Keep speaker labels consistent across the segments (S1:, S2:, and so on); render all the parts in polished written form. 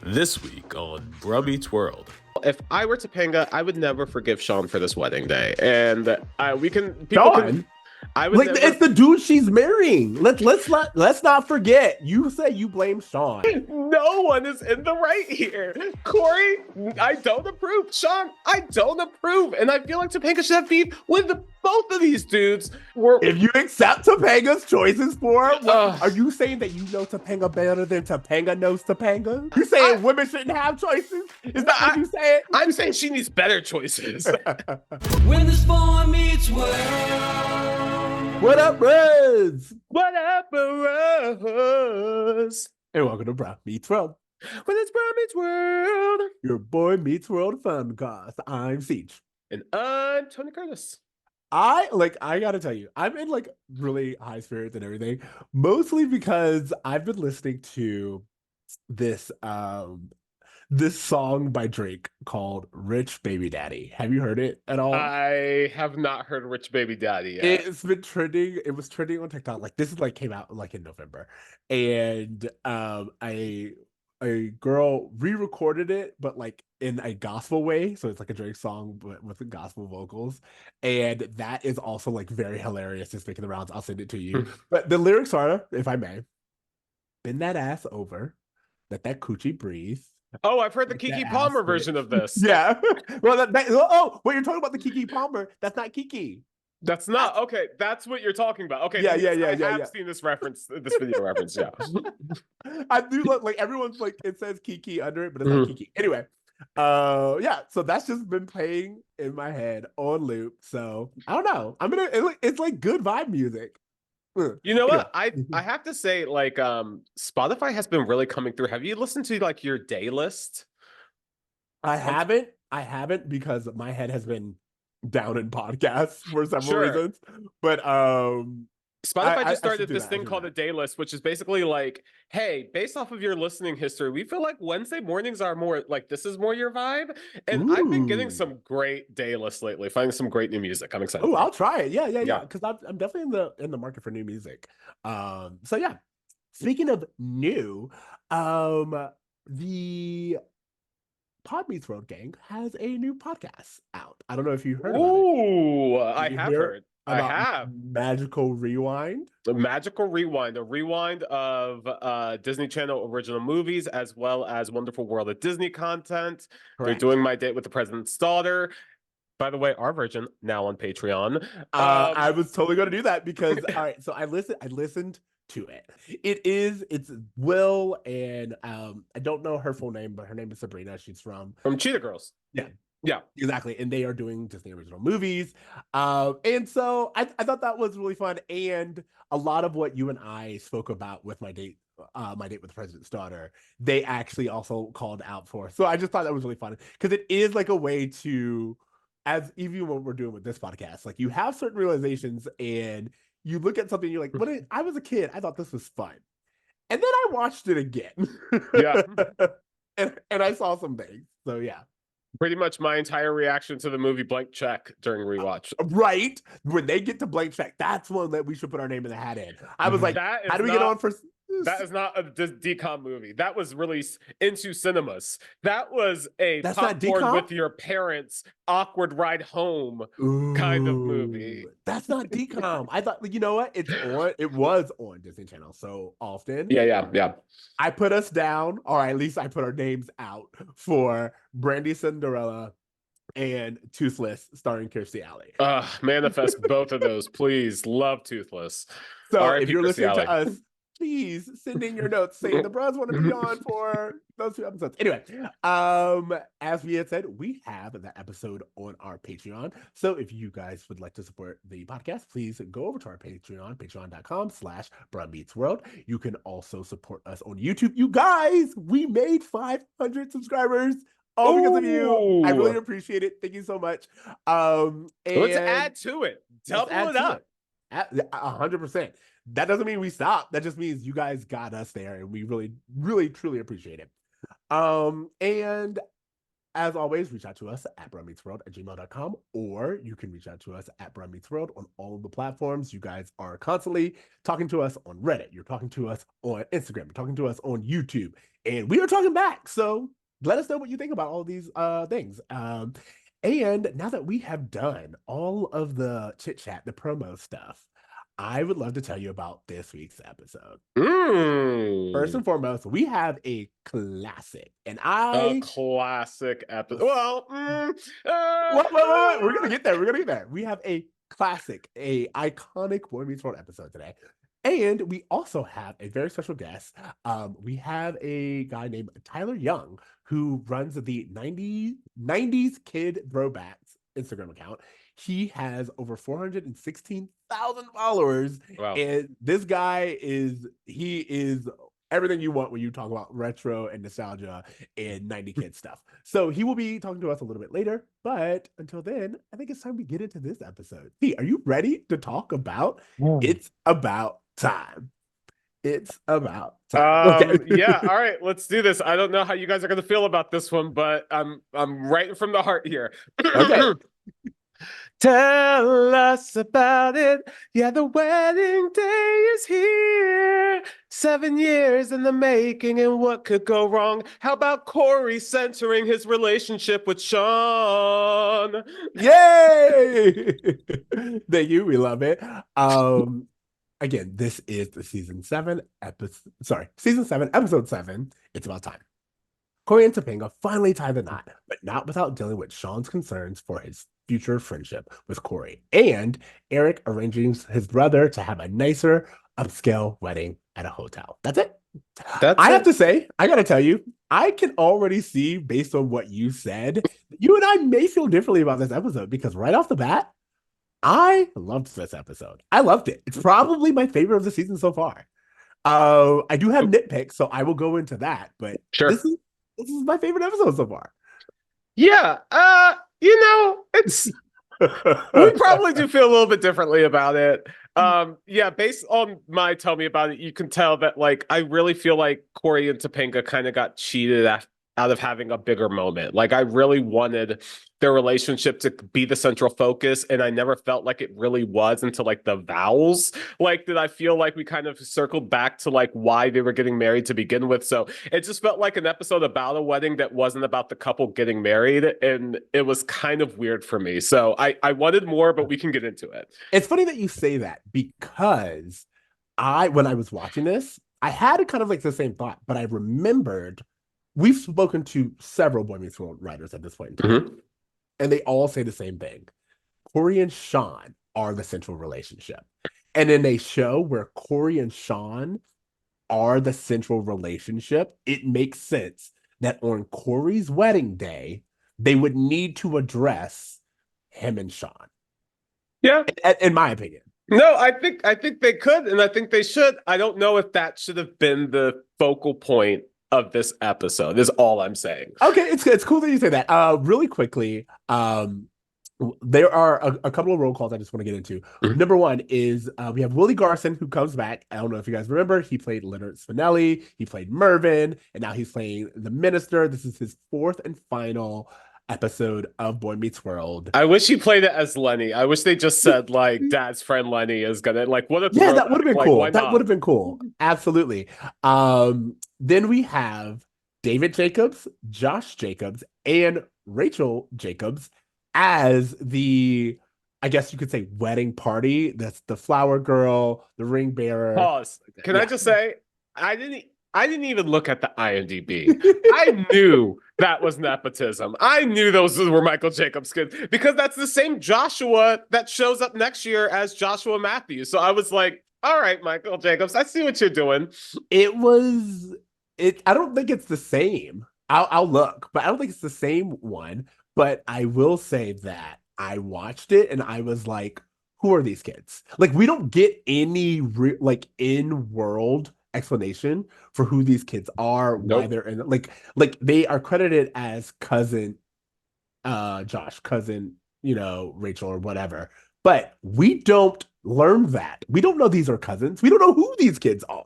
S1: This week on Bruh Meets World.
S2: If I were Topanga, I would never forgive Shawn for this wedding day, and people can.
S3: Shawn?
S2: I would
S3: Like
S2: never.
S3: it's the dude she's marrying. Let's not forget. You say you blame Shawn.
S2: No one is in the right here. Cory, I don't approve. Shawn, I don't approve, and I feel like Topanga should have beef with both of these dudes.
S3: If you accept Topanga's choices for her, are you saying that you know Topanga better than Topanga knows Topanga? You saying women shouldn't have choices? Is that what you saying?
S2: I'm saying she needs better choices.
S4: When this boy meets world.
S3: What up, Reds?
S2: What up, bros?
S3: And welcome to Bruh Meets World.
S2: When it's Bruh Meets World.
S3: Your boy meets world fun cast. I'm Ceej.
S2: And I'm Tony Curtis.
S3: I gotta tell you, I'm in like really high spirits and everything, mostly because I've been listening to this this song by Drake called Rich Baby Daddy. Have you heard it at all?
S2: I have not heard Rich Baby Daddy yet.
S3: It's been trending. It was trending on TikTok. Like this is like came out like in November. And a girl re-recorded it, but like in a gospel way. So it's like a Drake song, but with the gospel vocals. And that is also like very hilarious. It's making the rounds. I'll send it to you. But the lyrics are, if I may, bend that ass over, let that coochie breathe.
S2: Oh, I've heard the Keke Palmer version of this.
S3: Yeah. Well, what you're talking about the Keke Palmer, that's not Keke.
S2: That's not okay. That's what you're talking about. Okay.
S3: Yeah.
S2: I have seen this reference, this video reference. Yeah.
S3: I do look like everyone's like it says Kiki under it, but it's not Kiki. Anyway, yeah. So that's just been playing in my head on loop. So I don't know. It's like good vibe music.
S2: You know what? I have to say, like, Spotify has been really coming through. Have you listened to like your day list?
S3: I haven't because my head has been down in podcasts for several reasons. But
S2: Spotify just started this thing called a day list, which is basically like, hey, based off of your listening history, we feel like Wednesday mornings are more like this is more your vibe. And I've been getting some great day lists lately, finding some great new music. I'm excited.
S3: Oh, I'll try it. Yeah. Because I'm definitely in the market for new music. So yeah. Speaking of new, the Pod Meets World gang has a new podcast out. I don't know if you heard about it.
S2: Oh, I have heard. I have.
S3: Magical Rewind.
S2: The Magical Rewind, a rewind of Disney Channel original movies, as well as Wonderful World of Disney content. Correct. They're doing My Date with the President's Daughter. By the way, our version now on Patreon.
S3: I was totally going to do that because, all right, so I listened to it. It's Will, and I don't know her full name, but her name is Sabrina. She's from
S2: Cheetah Girls.
S3: Yeah, exactly. And they are doing Disney original movies. And so I thought that was really fun. And a lot of what you and I spoke about with my date with the President's Daughter, they actually also called out for. So I just thought that was really fun because it is like a way to, as even what we're doing with this podcast, like you have certain realizations and you look at something, you're like, I was a kid, I thought this was fun. And then I watched it again.
S2: Yeah.
S3: and I saw some things. So yeah.
S2: Pretty much my entire reaction to the movie Blank Check during rewatch.
S3: Right. When they get to Blank Check, that's one that we should put our name in the hat in. I was like, how do we get on for...
S2: That is not a DCOM movie. That was released into cinemas. That was a popcorn with your parents, awkward ride home kind of movie.
S3: That's not DCOM. I thought, you know what? It was on Disney Channel so often.
S2: Yeah.
S3: I put us down, or at least I put our names out for Brandy Cinderella and Toothless starring Kirstie Alley.
S2: Manifest both of those, please. Love Toothless.
S3: So if you're listening to us, please send in your notes saying the bros want to be on for those 2 episodes. Anyway, as we had said, we have that episode on our Patreon. So if you guys would like to support the podcast, please go over to our Patreon, patreon.com/BruhMeetsWorld. You can also support us on YouTube. You guys, we made 500 subscribers. All because of you. I really appreciate it. Thank you so much.
S2: Let's add to it. Double it up.
S3: 100%. That doesn't mean we stop. That just means you guys got us there, and we really, really, truly appreciate it. And As always, reach out to us at brommeetsworld@gmail.com, or you can reach out to us at brommeetsworld on all of the platforms. You guys are constantly talking to us on Reddit. You're talking to us on Instagram. You're talking to us on YouTube. And we are talking back. So let us know what you think about all these things. And now that we have done all of the chit-chat, the promo stuff, I would love to tell you about this week's episode. First and foremost, we have a classic, and
S2: a classic episode. Well,
S3: wait. We're gonna get there. We're gonna get there. We have a classic, a iconic Boy Meets World episode today, and we also have a very special guest. We have a guy named Tyler Young who runs the 90s Kid Throwbacks Instagram account. He has over 416,000 followers.
S2: Wow.
S3: And this guy is everything you want when you talk about retro and nostalgia and 90 Kid stuff. So he will be talking to us a little bit later. But until then, I think it's time we get into this episode. Hey, are you ready to talk about It's About Time? It's about time.
S2: Okay. Yeah, all right, let's do this. I don't know how you guys are gonna feel about this one, but I'm writing from the heart here.
S3: Okay.
S2: Tell us about it. Yeah, the wedding day is here. 7 years in the making, and what could go wrong? How about Cory centering his relationship with Shawn?
S3: Yay! Thank you. We love it. Again, this is the season 7, episode 7. It's About Time. Cory and Topanga finally tie the knot, but not without dealing with Shawn's concerns for his future friendship with Cory, and Eric arranging his brother to have a nicer, upscale wedding at a hotel. That's it. Have to say, I gotta tell you, I can already see, based on what you said, you and I may feel differently about this episode, because right off the bat, I loved this episode. I loved it. It's probably my favorite of the season so far. I do have nitpicks, so I will go into that, but
S2: sure.
S3: This is my favorite episode so far.
S2: Yeah, it's we probably do feel a little bit differently about it. Yeah, based on my tell me about it, you can tell that like I really feel like Cory and Topanga kind of got cheated out of having a bigger moment. Like I really wanted their relationship to be the central focus, and I never felt like it really was until like the vows. Like did I feel like we kind of circled back to like why they were getting married to begin with. So it just felt like an episode about a wedding that wasn't about the couple getting married, and it was kind of weird for me. So I wanted more, but we can get into it.
S3: It's funny that you say that, because when I was watching this, I had kind of like the same thought, but I remembered we've spoken to several Boy Meets World writers at this point in time, and they all say the same thing. Cory and Shawn are the central relationship. And in a show where Cory and Shawn are the central relationship, it makes sense that on Cory's wedding day, they would need to address him and Shawn.
S2: Yeah.
S3: In my opinion.
S2: No, I think they could, and I think they should. I don't know if that should have been the focal point of this episode, is all I'm saying.
S3: Okay, it's cool that you say that. Really quickly, there are a couple of roll calls I just want to get into. Number one is we have Willie Garson, who comes back. I don't know if you guys remember. He played Leonard Spinelli. He played Mervyn, and now he's playing the Minister. This is his 4th and final episode of Boy Meets World.
S2: I wish he played it as Lenny. I wish they just said like Dad's friend Lenny is gonna like what if
S3: that would have been cool. That would have been cool. Absolutely. Then we have David Jacobs, Josh Jacobs, and Rachel Jacobs as the, I guess you could say, wedding party. That's the flower girl, the ring bearer.
S2: Pause. Can I just say I didn't even look at the IMDb. I knew that was nepotism. I knew those were Michael Jacobs' kids, because that's the same Joshua that shows up next year as Joshua Matthews. So I was like, all right, Michael Jacobs, I see what you're doing.
S3: I don't think it's the same. I'll look, but I don't think it's the same one. But I will say that I watched it and I was like, who are these kids? Like, we don't get any in-world explanation for who these kids are, why they're in, like they are credited as cousin Josh, cousin, Rachel or whatever, but we don't learn that. We don't know these are cousins. We don't know who these kids are.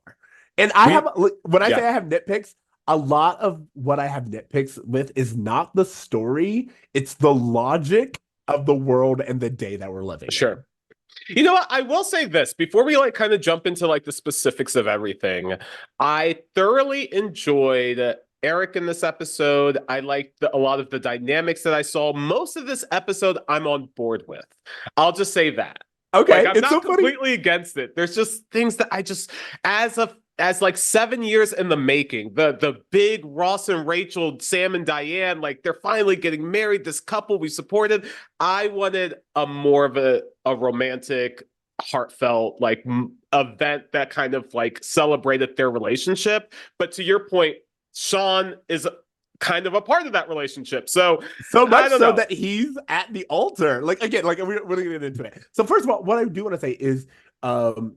S3: And I say I have nitpicks, a lot of what I have nitpicks with is not the story, it's the logic of the world and the day that we're living in.
S2: Sure. You know what? I will say this before we like kind of jump into like the specifics of everything. I thoroughly enjoyed Eric in this episode. I liked a lot of the dynamics that I saw. Most of this episode, I'm on board with. I'll just say that.
S3: Okay,
S2: Like, I'm
S3: it's
S2: not
S3: so funny.
S2: completely against it. There's just things that I just, as like 7 years in the making, the big Ross and Rachel, Sam and Diane, like they're finally getting married. This couple we supported. I wanted a more of a romantic, heartfelt like event that kind of like celebrated their relationship. But to your point, Shawn is kind of a part of that relationship. So
S3: much so
S2: know.
S3: that he's at the altar. Like again, like we're going to get into it. So first of all, what I do want to say is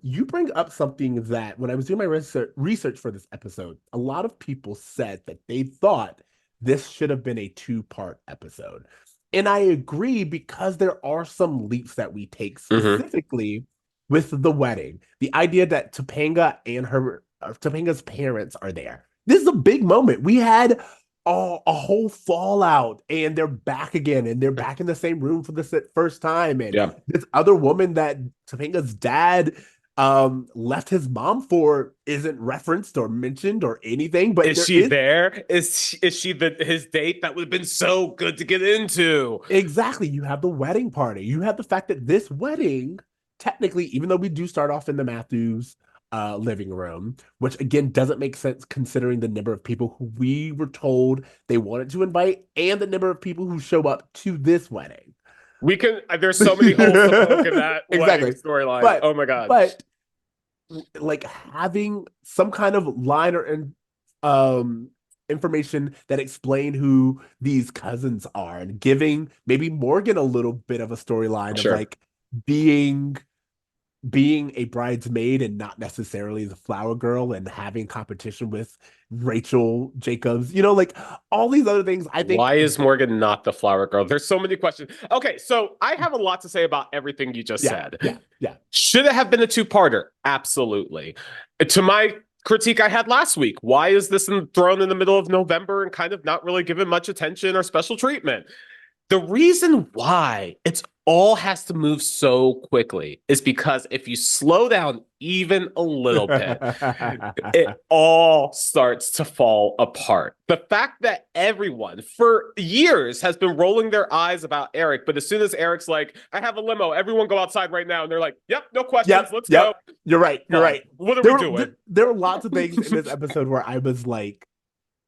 S3: you bring up something that when I was doing my research for this episode, a lot of people said that they thought this should have been a 2-part episode. And I agree because there are some leaps that we take specifically with the wedding. The idea that Topanga and Topanga's parents are there. This is a big moment. We had a whole fallout and they're back again and they're back in the same room for the first time. And this other woman that Topanga's dad left his mom for isn't referenced or mentioned or anything. But
S2: is she there? Is she his date? That would have been so good to get into.
S3: Exactly. You have the wedding party. You have the fact that this wedding, technically, even though we do start off in the Matthews living room, which again doesn't make sense considering the number of people who we were told they wanted to invite and the number of people who show up to this wedding.
S2: We can, there's so many holes to poke in that wedding storyline. Oh my God.
S3: But like having some kind of line or information that explain who these cousins are and giving maybe Morgan a little bit of a storyline of like being a bridesmaid and not necessarily the flower girl and having competition with Rachel Jacobs, like all these other things. I think,
S2: why is Morgan not the flower girl? There's so many questions. Okay, so I have a lot to say about everything you just said.
S3: Yeah.
S2: Should it have been a 2-parter? Absolutely. To my critique I had last week, why is this thrown in the middle of November and kind of not really given much attention or special treatment? The reason why it's all has to move so quickly is because if you slow down even a little bit, it all starts to fall apart. The fact that everyone for years has been rolling their eyes about Eric, but as soon as Eric's like, I have a limo, everyone go outside right now, and they're like, yep, no questions, let's go.
S3: You're right.
S2: What are we doing?
S3: There are lots of things in this episode where I was like,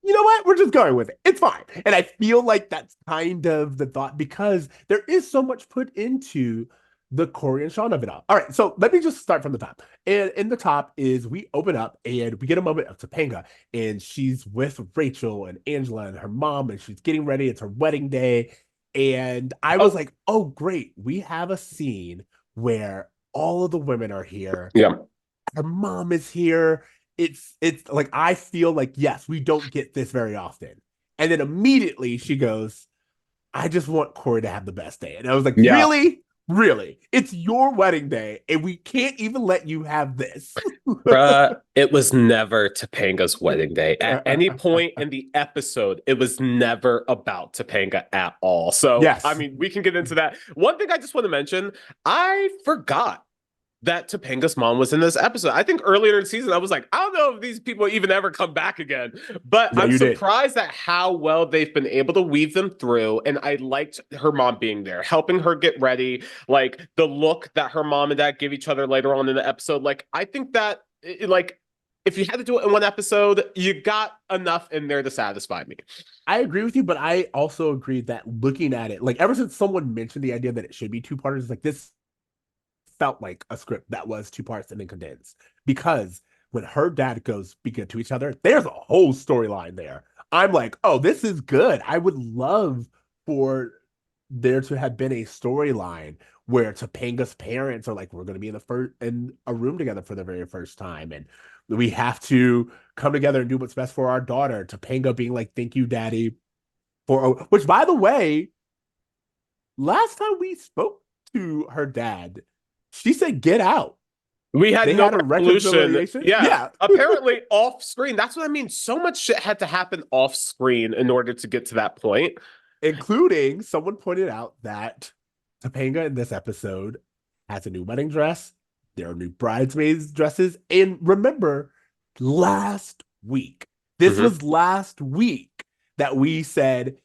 S3: you know what? We're just going with it. It's fine. And I feel like that's kind of the thought because there is so much put into the Cory and Shawn of it all. All right, so let me just start from the top. And in the top is we open up and we get a moment of Topanga and she's with Rachel and Angela and her mom and she's getting ready. It's her wedding day. And I was like, oh, great. We have a scene where all of the women are here.
S2: Yeah.
S3: Her mom is here. It's like, I feel like, yes, we don't get this very often. And then immediately she goes, I just want Cory to have the best day. And I was like, really? Really? It's your wedding day and we can't even let you have this.
S2: Bruh, it was never Topanga's wedding day. At any point in the episode, it was never about Topanga at all. So,
S3: yes.
S2: I mean, we can get into that. One thing I just want to mention, I forgot that Topanga's mom was in this episode. I think earlier in the season, I was like, I don't know if these people even ever come back again. But I'm surprised at how well they've been able to weave them through. And I liked her mom being there, helping her get ready. Like the look that her mom and dad give each other later on in the episode. Like, I think that, like, if you had to do it in one episode, you got enough in there to satisfy me.
S3: I agree with you, but I also agree that looking at it, like ever since someone mentioned the idea that it should be 2 parters, like this felt like a script that was 2 parts and then condensed. Because when her dad goes speaking to each other, there's a whole storyline there. I'm like, oh, this is good. I would love for there to have been a storyline where Topanga's parents are like, we're going to be in a room together for the very first time. And we have to come together and do what's best for our daughter. Topanga being like, thank you, daddy. Which, by the way, last time we spoke to her dad, she said, get out.
S2: We had
S3: They
S2: no
S3: had a
S2: resolution.
S3: reconciliation?
S2: Yeah.
S3: Yeah.
S2: Apparently off screen. That's what I mean. So much shit had to happen off screen in order to get to that point.
S3: Including someone pointed out that Topanga in this episode has a new wedding dress. There are new bridesmaids dresses. And remember, last week, this was last week that we said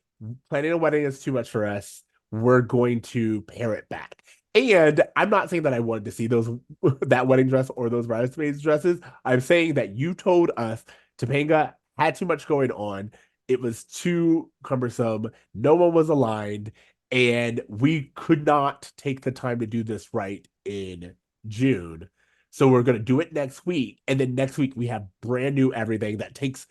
S3: planning a wedding is too much for us. We're going to pare it back. And I'm not saying that I wanted to see that wedding dress or those bridesmaids dresses. I'm saying that you told us Topanga had too much going on. It was too cumbersome. No one was aligned, and we could not take the time to do this right in June. So we're going to do it next week. And then next week we have brand new everything that takes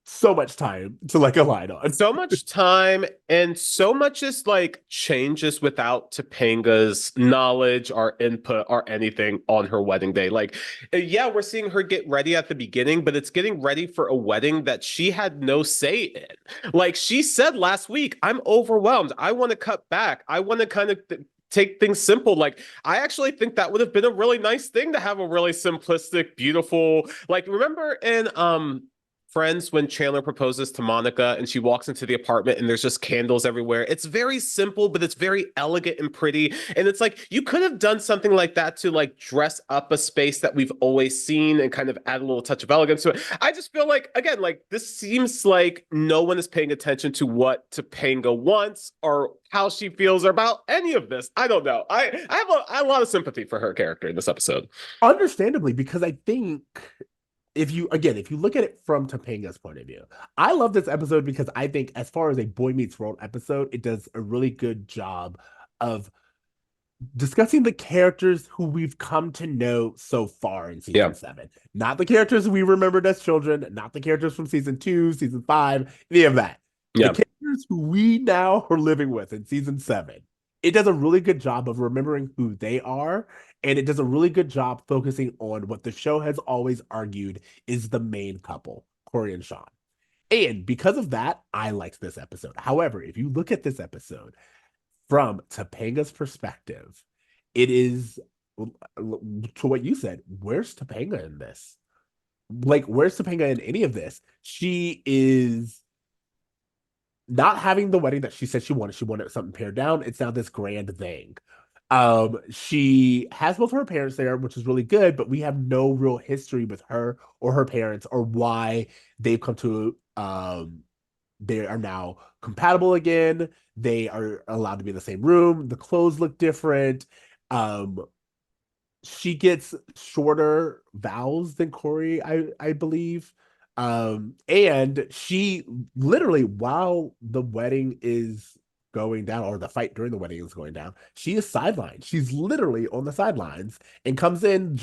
S3: so much time to like align on.
S2: So much time and so much just like changes without Topanga's knowledge or input or anything on her wedding day. Like, yeah, we're seeing her get ready at the beginning, but it's getting ready for a wedding that she had no say in. Like she said last week, I'm overwhelmed. I want to cut back. I want to kind of take things simple. Like, I actually think that would have been a really nice thing to have a really simplistic, beautiful, like, remember in Friends when Chandler proposes to Monica and she walks into the apartment and there's just candles everywhere. It's very simple, but it's very elegant and pretty. And it's like, you could have done something like that to like dress up a space that we've always seen and kind of add a little touch of elegance to it. I just feel like, again, like this seems like no one is paying attention to what Topanga wants or how she feels about any of this. I don't know. I have a lot of sympathy for her character in this episode.
S3: Understandably, because I think if you look at it from Topanga's point of view, I love this episode because I think as far as a Boy Meets World episode, it does a really good job of discussing the characters who we've come to know so far in season 7. Not the characters we remembered as children, not the characters from season 2, season 5, any of that. The characters who we now are living with in season 7. It does a really good job of remembering who they are, and it does a really good job focusing on what the show has always argued is the main couple, Cory and Shawn. And because of that, I liked this episode. However, if you look at this episode from Topanga's perspective, it is, to what you said, where's Topanga in this? Like, where's Topanga in any of this? She is not having the wedding that she said she wanted. She wanted something pared down. It's now this grand thing. She has both of her parents there, which is really good, but we have no real history with her or her parents or why they've come to they are now compatible again. They are allowed to be in the same room. The clothes look different. She gets shorter vows than Cory, I believe. And she literally, while the wedding is going down, or the fight during the wedding is going down, she is sidelined. She's literally on the sidelines and comes in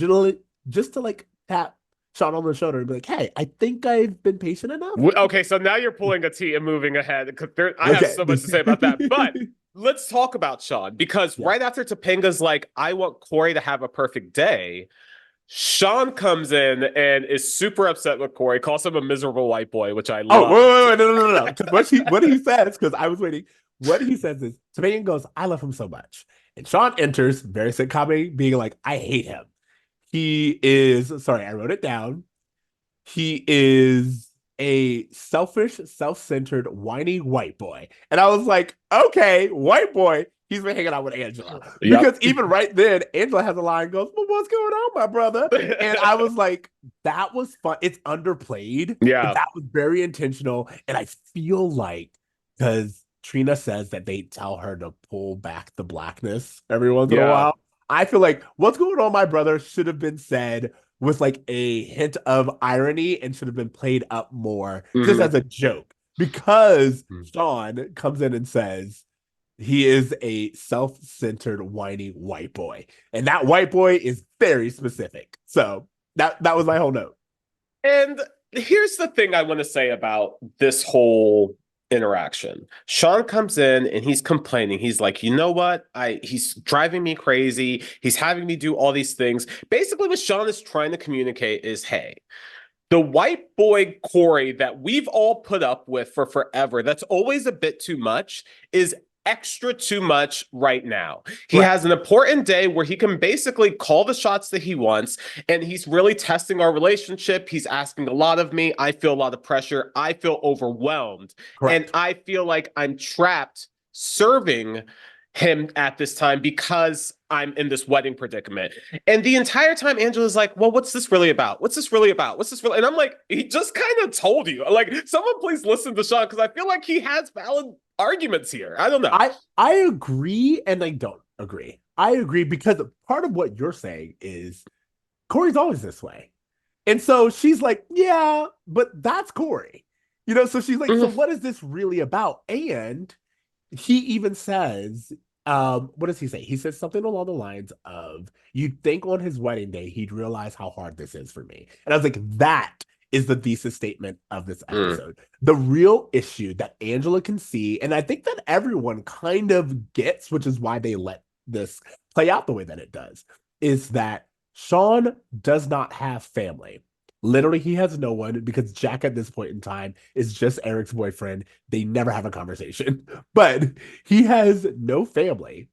S3: just to like tap Shawn on the shoulder and be like, hey, I think I've been patient enough.
S2: Okay, so now you're pulling a T and moving ahead. I have so much to say about that. But let's talk about Shawn, because right after Topanga's like, I want Cory to have a perfect day, Shawn comes in and is super upset with Cory, calls him a miserable white boy, which I love.
S3: Oh, wait, no. What he says, because I was waiting. What he says is, Topanga goes, I love him so much. And Shawn enters, very sitcom, being like, I hate him. He is, sorry, I wrote it down. He is a selfish, self-centered, whiny white boy. And I was like, okay, white boy. He's been hanging out with Angela.
S2: Yep.
S3: Because even right then, Angela has a line, goes, well, what's going on, my brother? And I was like, that was fun. It's underplayed.
S2: Yeah.
S3: That was very intentional. And I feel like, because Trina says that they tell her to pull back the blackness every once in a while, I feel like what's going on, my brother, should have been said with like a hint of irony and should have been played up more just as a joke. Because Shawn comes in and says, he is a self-centered, whiny white boy. And that white boy is very specific. So that was my whole note.
S2: And here's the thing I want to say about this whole interaction. Shawn comes in and he's complaining. He's like, you know what? He's driving me crazy. He's having me do all these things. Basically, what Shawn is trying to communicate is, hey, the white boy Cory that we've all put up with for forever, that's always a bit too much, is extra too much right now. He has an important day where he can basically call the shots that he wants, and he's really testing our relationship. He's asking a lot of me. I feel a lot of pressure. I feel overwhelmed.
S3: Correct.
S2: And I feel like I'm trapped serving him at this time because I'm in this wedding predicament. And the entire time Angela's like, well, what's this really about? What's this really about? What's this really? And I'm like, he just kind of told you. Like, someone please listen to Shawn, because I feel like he has valid arguments here. I don't know.
S3: I agree and I don't agree. I agree because part of what you're saying is Cory's always this way. And so she's like, yeah, but that's Cory. You know, so she's like, so what is this really about? And he even says, what does he say? He says something along the lines of, you'd think on his wedding day, he'd realize how hard this is for me. And I was like, that is the thesis statement of this episode. The real issue that Angela can see, and I think that everyone kind of gets, which is why they let this play out the way that it does, is that Shawn does not have family. Literally, he has no one, because Jack at this point in time is just Eric's boyfriend. They never have a conversation, but he has no family.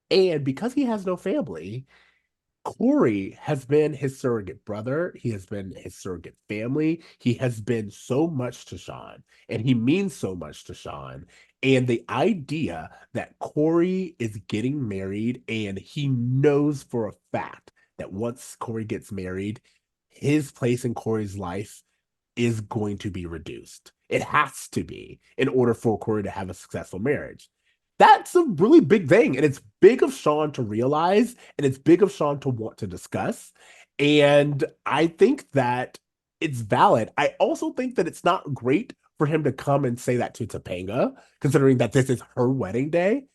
S3: And because he has no family, Cory has been his surrogate brother. He has been his surrogate family. He has been so much to Shawn, and he means so much to Shawn. And the idea that Cory is getting married, and he knows for a fact that once Cory gets married, his place in Cory's life is going to be reduced. It has to be in order for Cory to have a successful marriage. That's a really big thing. And it's big of Shawn to realize, and it's big of Shawn to want to discuss. And I think that it's valid. I also think that it's not great for him to come and say that to Topanga, considering that this is her wedding day.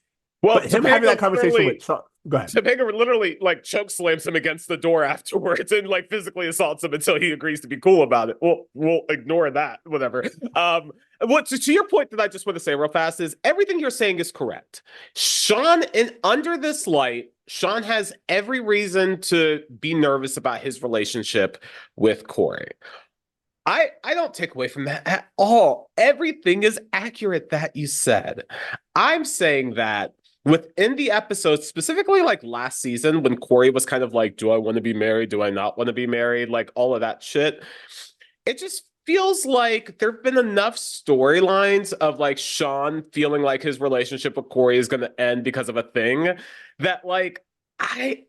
S2: Well,
S3: but him having that conversation with Shawn. Go ahead.
S2: Topanga literally like choke slams him against the door afterwards and like physically assaults him until he agrees to be cool about it. We'll ignore that, whatever. What to your point that I just want to say real fast is everything you're saying is correct. Shawn, and under this light, Shawn has every reason to be nervous about his relationship with Cory. I don't take away from that at all. Everything is accurate that you said. I'm saying that within the episode, specifically like last season, when Cory was kind of like, do I want to be married? Do I not want to be married? Like all of that shit. It just feels like there have been enough storylines of like Shawn feeling like his relationship with Cory is going to end because of a thing that like, I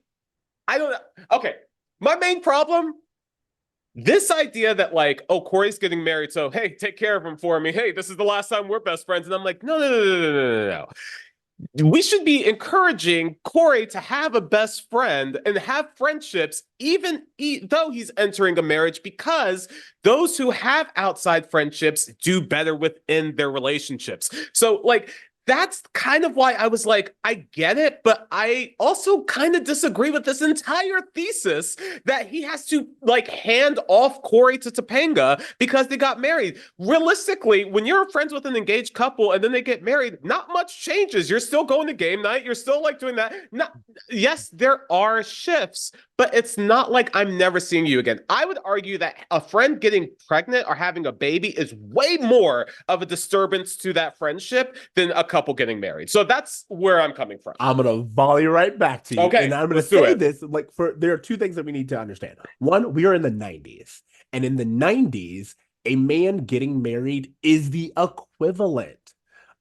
S2: don't know. Okay. My main problem, this idea that like, oh, Cory's getting married, so hey, take care of him for me. Hey, this is the last time we're best friends. And I'm like, no. We should be encouraging Cory to have a best friend and have friendships, even though he's entering a marriage, because those who have outside friendships do better within their relationships. So like, that's kind of why I was like, I get it, but I also kind of disagree with this entire thesis that he has to like hand off Cory to Topanga because they got married. Realistically, when you're friends with an engaged couple and then they get married, not much changes. You're still going to game night. You're still like doing that. Yes, there are shifts, but it's not like I'm never seeing you again. I would argue that a friend getting pregnant or having a baby is way more of a disturbance to that friendship than a couple getting married. So that's where I'm coming from.
S3: I'm gonna volley right back to you.
S2: Okay,
S3: and I'm gonna say this like there are two things that we need to understand. One, we are in the 90s, and in the 90s, a man getting married is the equivalent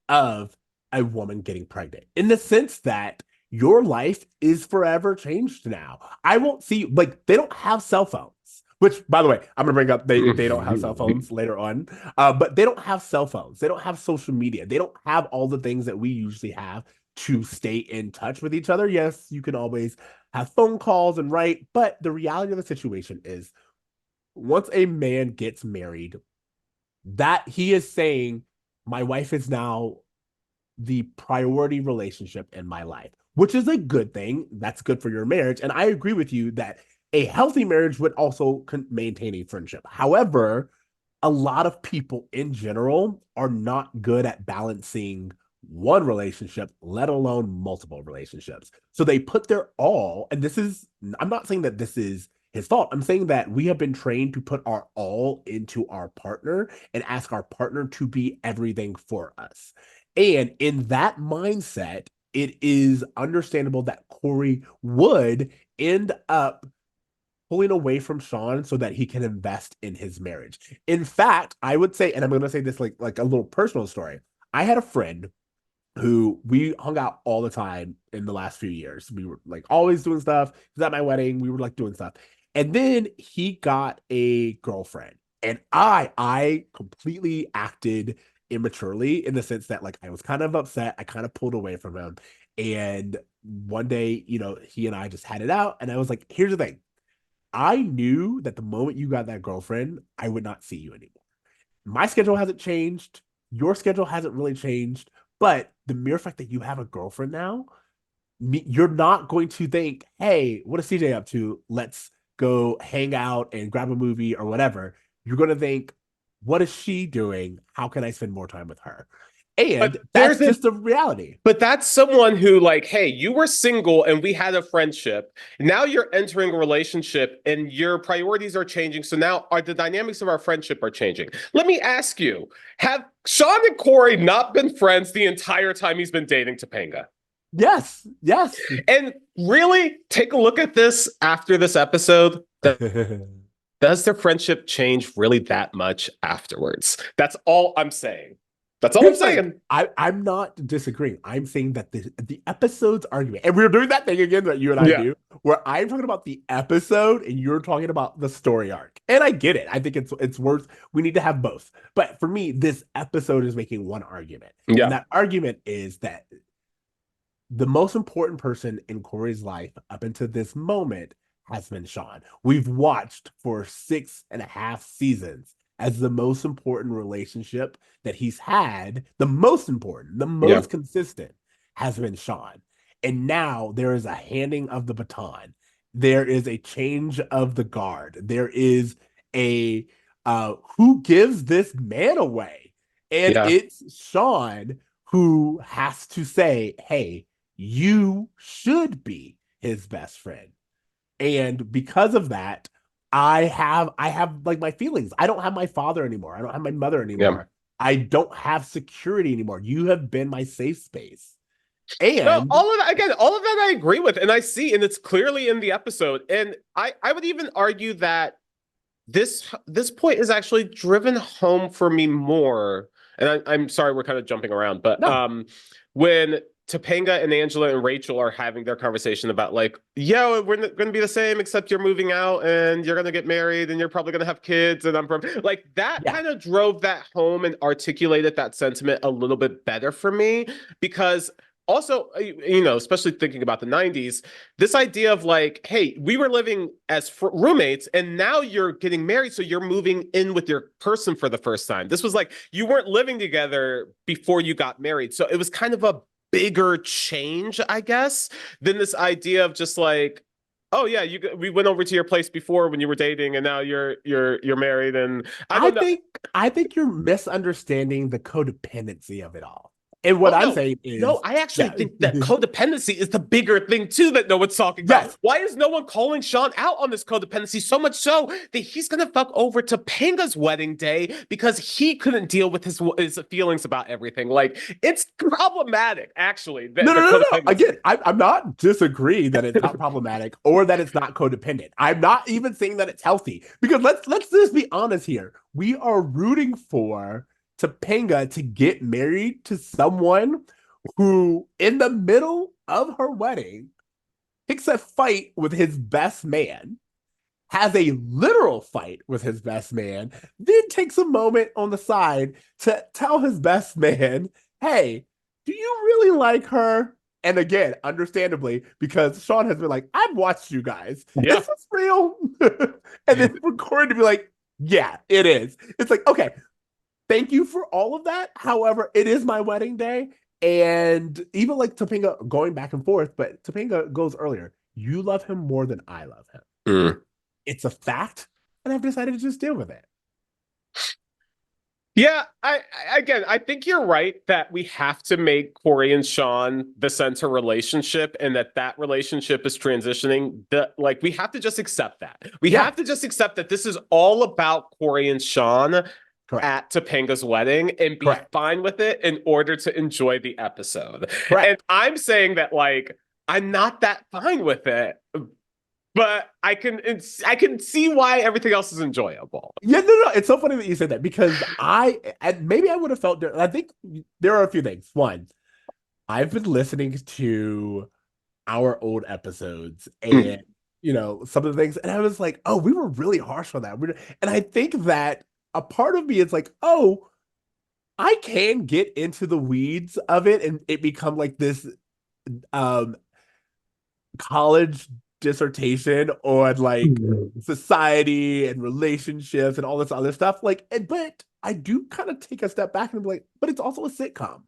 S3: of a woman getting pregnant, in the sense that your life is forever changed now. I won't see, like, they don't have cell phones, which, by the way, I'm going to bring up, they don't have cell phones later on, but they don't have cell phones. They don't have social media. They don't have all the things that we usually have to stay in touch with each other. Yes, you can always have phone calls and write, but the reality of the situation is once a man gets married, that he is saying, my wife is now the priority relationship in my life, which is a good thing. That's good for your marriage. And I agree with you that a healthy marriage would also maintain a friendship. However, a lot of people in general are not good at balancing one relationship, let alone multiple relationships. So they put their all, and I'm not saying that this is his fault. I'm saying that we have been trained to put our all into our partner and ask our partner to be everything for us. And in that mindset, it is understandable that Cory would end up pulling away from Shawn so that he can invest in his marriage. In fact, I would say, and I'm going to say this like a little personal story. I had a friend who we hung out all the time in the last few years. We were like always doing stuff. He was at my wedding. We were like doing stuff. And then he got a girlfriend. And I completely acted immaturely in the sense that like I was kind of upset. I kind of pulled away from him. And one day, he and I just had it out. And I was like, here's the thing. I knew that the moment you got that girlfriend, I would not see you anymore. My schedule hasn't changed. Your schedule hasn't really changed. But the mere fact that you have a girlfriend now, you're not going to think, hey, what is CJ up to? Let's go hang out and grab a movie or whatever. You're going to think, what is she doing? How can I spend more time with her? And that's just a reality.
S2: But that's someone who like, hey, you were single and we had a friendship. Now you're entering a relationship and your priorities are changing. So now the dynamics of our friendship are changing. Let me ask you, have Shawn and Cory not been friends the entire time he's been dating Topanga?
S3: Yes.
S2: And really take a look at this after this episode. Does their friendship change really that much afterwards? That's all I'm saying. That's all I'm saying.
S3: I'm not disagreeing. I'm saying that the episode's argument, and we're doing that thing again that you and I do, where I'm talking about the episode and you're talking about the story arc. And I get it. I think it's worth. We need to have both. But for me, this episode is making one argument, and that argument is that the most important person in Cory's life up until this moment has been Shawn. We've watched for 6.5 seasons as the most important relationship that he's had, the most important, the most consistent has been Shawn. And now there is a handing of the baton. There is a change of the guard. There is a who gives this man away? And it's Shawn who has to say, hey, you should be his best friend. And because of that, I have like my feelings. I don't have my father anymore. I don't have my mother anymore. I don't have security anymore. You have been my safe space. And
S2: all of that I agree with, and I see, and it's clearly in the episode. And I would even argue that this point is actually driven home for me more. And I'm sorry, we're kind of jumping around, but when Topanga and Angela and Rachel are having their conversation about like, we're going to be the same, except you're moving out and you're going to get married and you're probably going to have kids. And I'm like that kind of drove that home and articulated that sentiment a little bit better for me, because also, especially thinking about the 90s, this idea of like, hey, we were living as roommates and now you're getting married. So you're moving in with your person for the first time. This was like, you weren't living together before you got married. So it was kind of a bigger change, I guess, than this idea of just like, oh yeah, we went over to your place before when you were dating, and now you're married. And
S3: I think you're misunderstanding the codependency of it all. And what I'm saying is...
S2: No, I actually think that codependency is the bigger thing, too, that no one's talking about.
S3: Yes.
S2: Why is no one calling Shawn out on this codependency? So much so that he's going to fuck over Topanga's wedding day because he couldn't deal with his feelings about everything. Like, it's problematic, actually.
S3: No. Again, I'm not disagreeing that it's not problematic or that it's not codependent. I'm not even saying that it's healthy. Because let's just be honest here. We are rooting for Topanga to get married to someone who, in the middle of her wedding, picks a fight with his best man, has a literal fight with his best man, then takes a moment on the side to tell his best man, hey, do you really like her? And again, understandably, because Shawn has been like, I've watched you guys.
S2: Yeah.
S3: Is this real? And then for Cory to be like, yeah, it is. It's like, okay, thank you for all of that. However, it is my wedding day. And even like Topanga going back and forth, but Topanga goes earlier. You love him more than I love him. It's a fact. And I've decided to just deal with it.
S2: Yeah, I think you're right that we have to make Cory and Shawn the center relationship, and that relationship is transitioning. We have to just accept that. We have to just accept that this is all about Cory and Shawn. at Topanga's wedding and be fine with it in order to enjoy the episode. And I'm saying that, like, I'm not that fine with it, but I can see why everything else is enjoyable.
S3: Yeah, no. It's so funny that you said that, because maybe I would have felt different. I think there are a few things. One, I've been listening to our old episodes and some of the things, and I was like, oh, we were really harsh on that. And I think that a part of me is like, oh, I can get into the weeds of it and it become like this college dissertation on like society and relationships and all this other stuff. Like, but I do kind of take a step back and be like, but it's also a sitcom,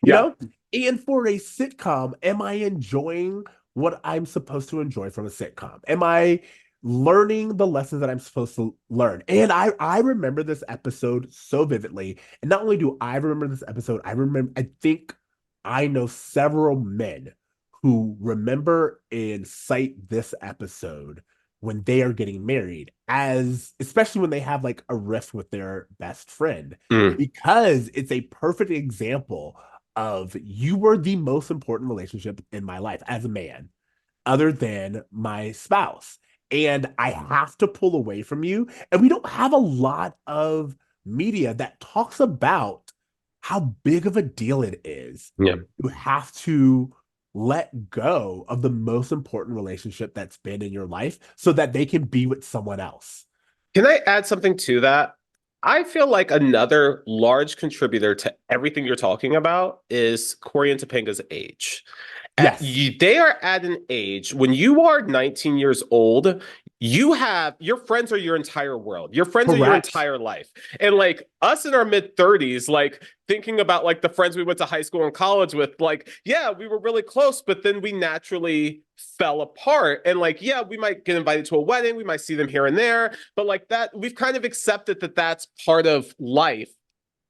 S3: you know? And for a sitcom, am I enjoying what I'm supposed to enjoy from a sitcom? Am I learning the lessons that I'm supposed to learn? And I remember this episode so vividly. And not only do I remember this episode, I think I know several men who remember and cite this episode when they are getting married, especially when they have like a rift with their best friend, because it's a perfect example of, you were the most important relationship in my life as a man, other than my spouse. And I have to pull away from you. And we don't have a lot of media that talks about how big of a deal it is. You have to let go of the most important relationship that's been in your life so that they can be with someone else.
S2: Can I add something to that? I feel like another large contributor to everything you're talking about is Cory and Topanga's age.
S3: Yes.
S2: They are at an age when you are 19 years old, your friends are your entire world. Your friends are your entire life. And like us in our mid 30s, like thinking about like the friends we went to high school and college with, like, yeah, we were really close, but then we naturally fell apart. And like, yeah, we might get invited to a wedding. We might see them here and there, but like that, we've kind of accepted that that's part of life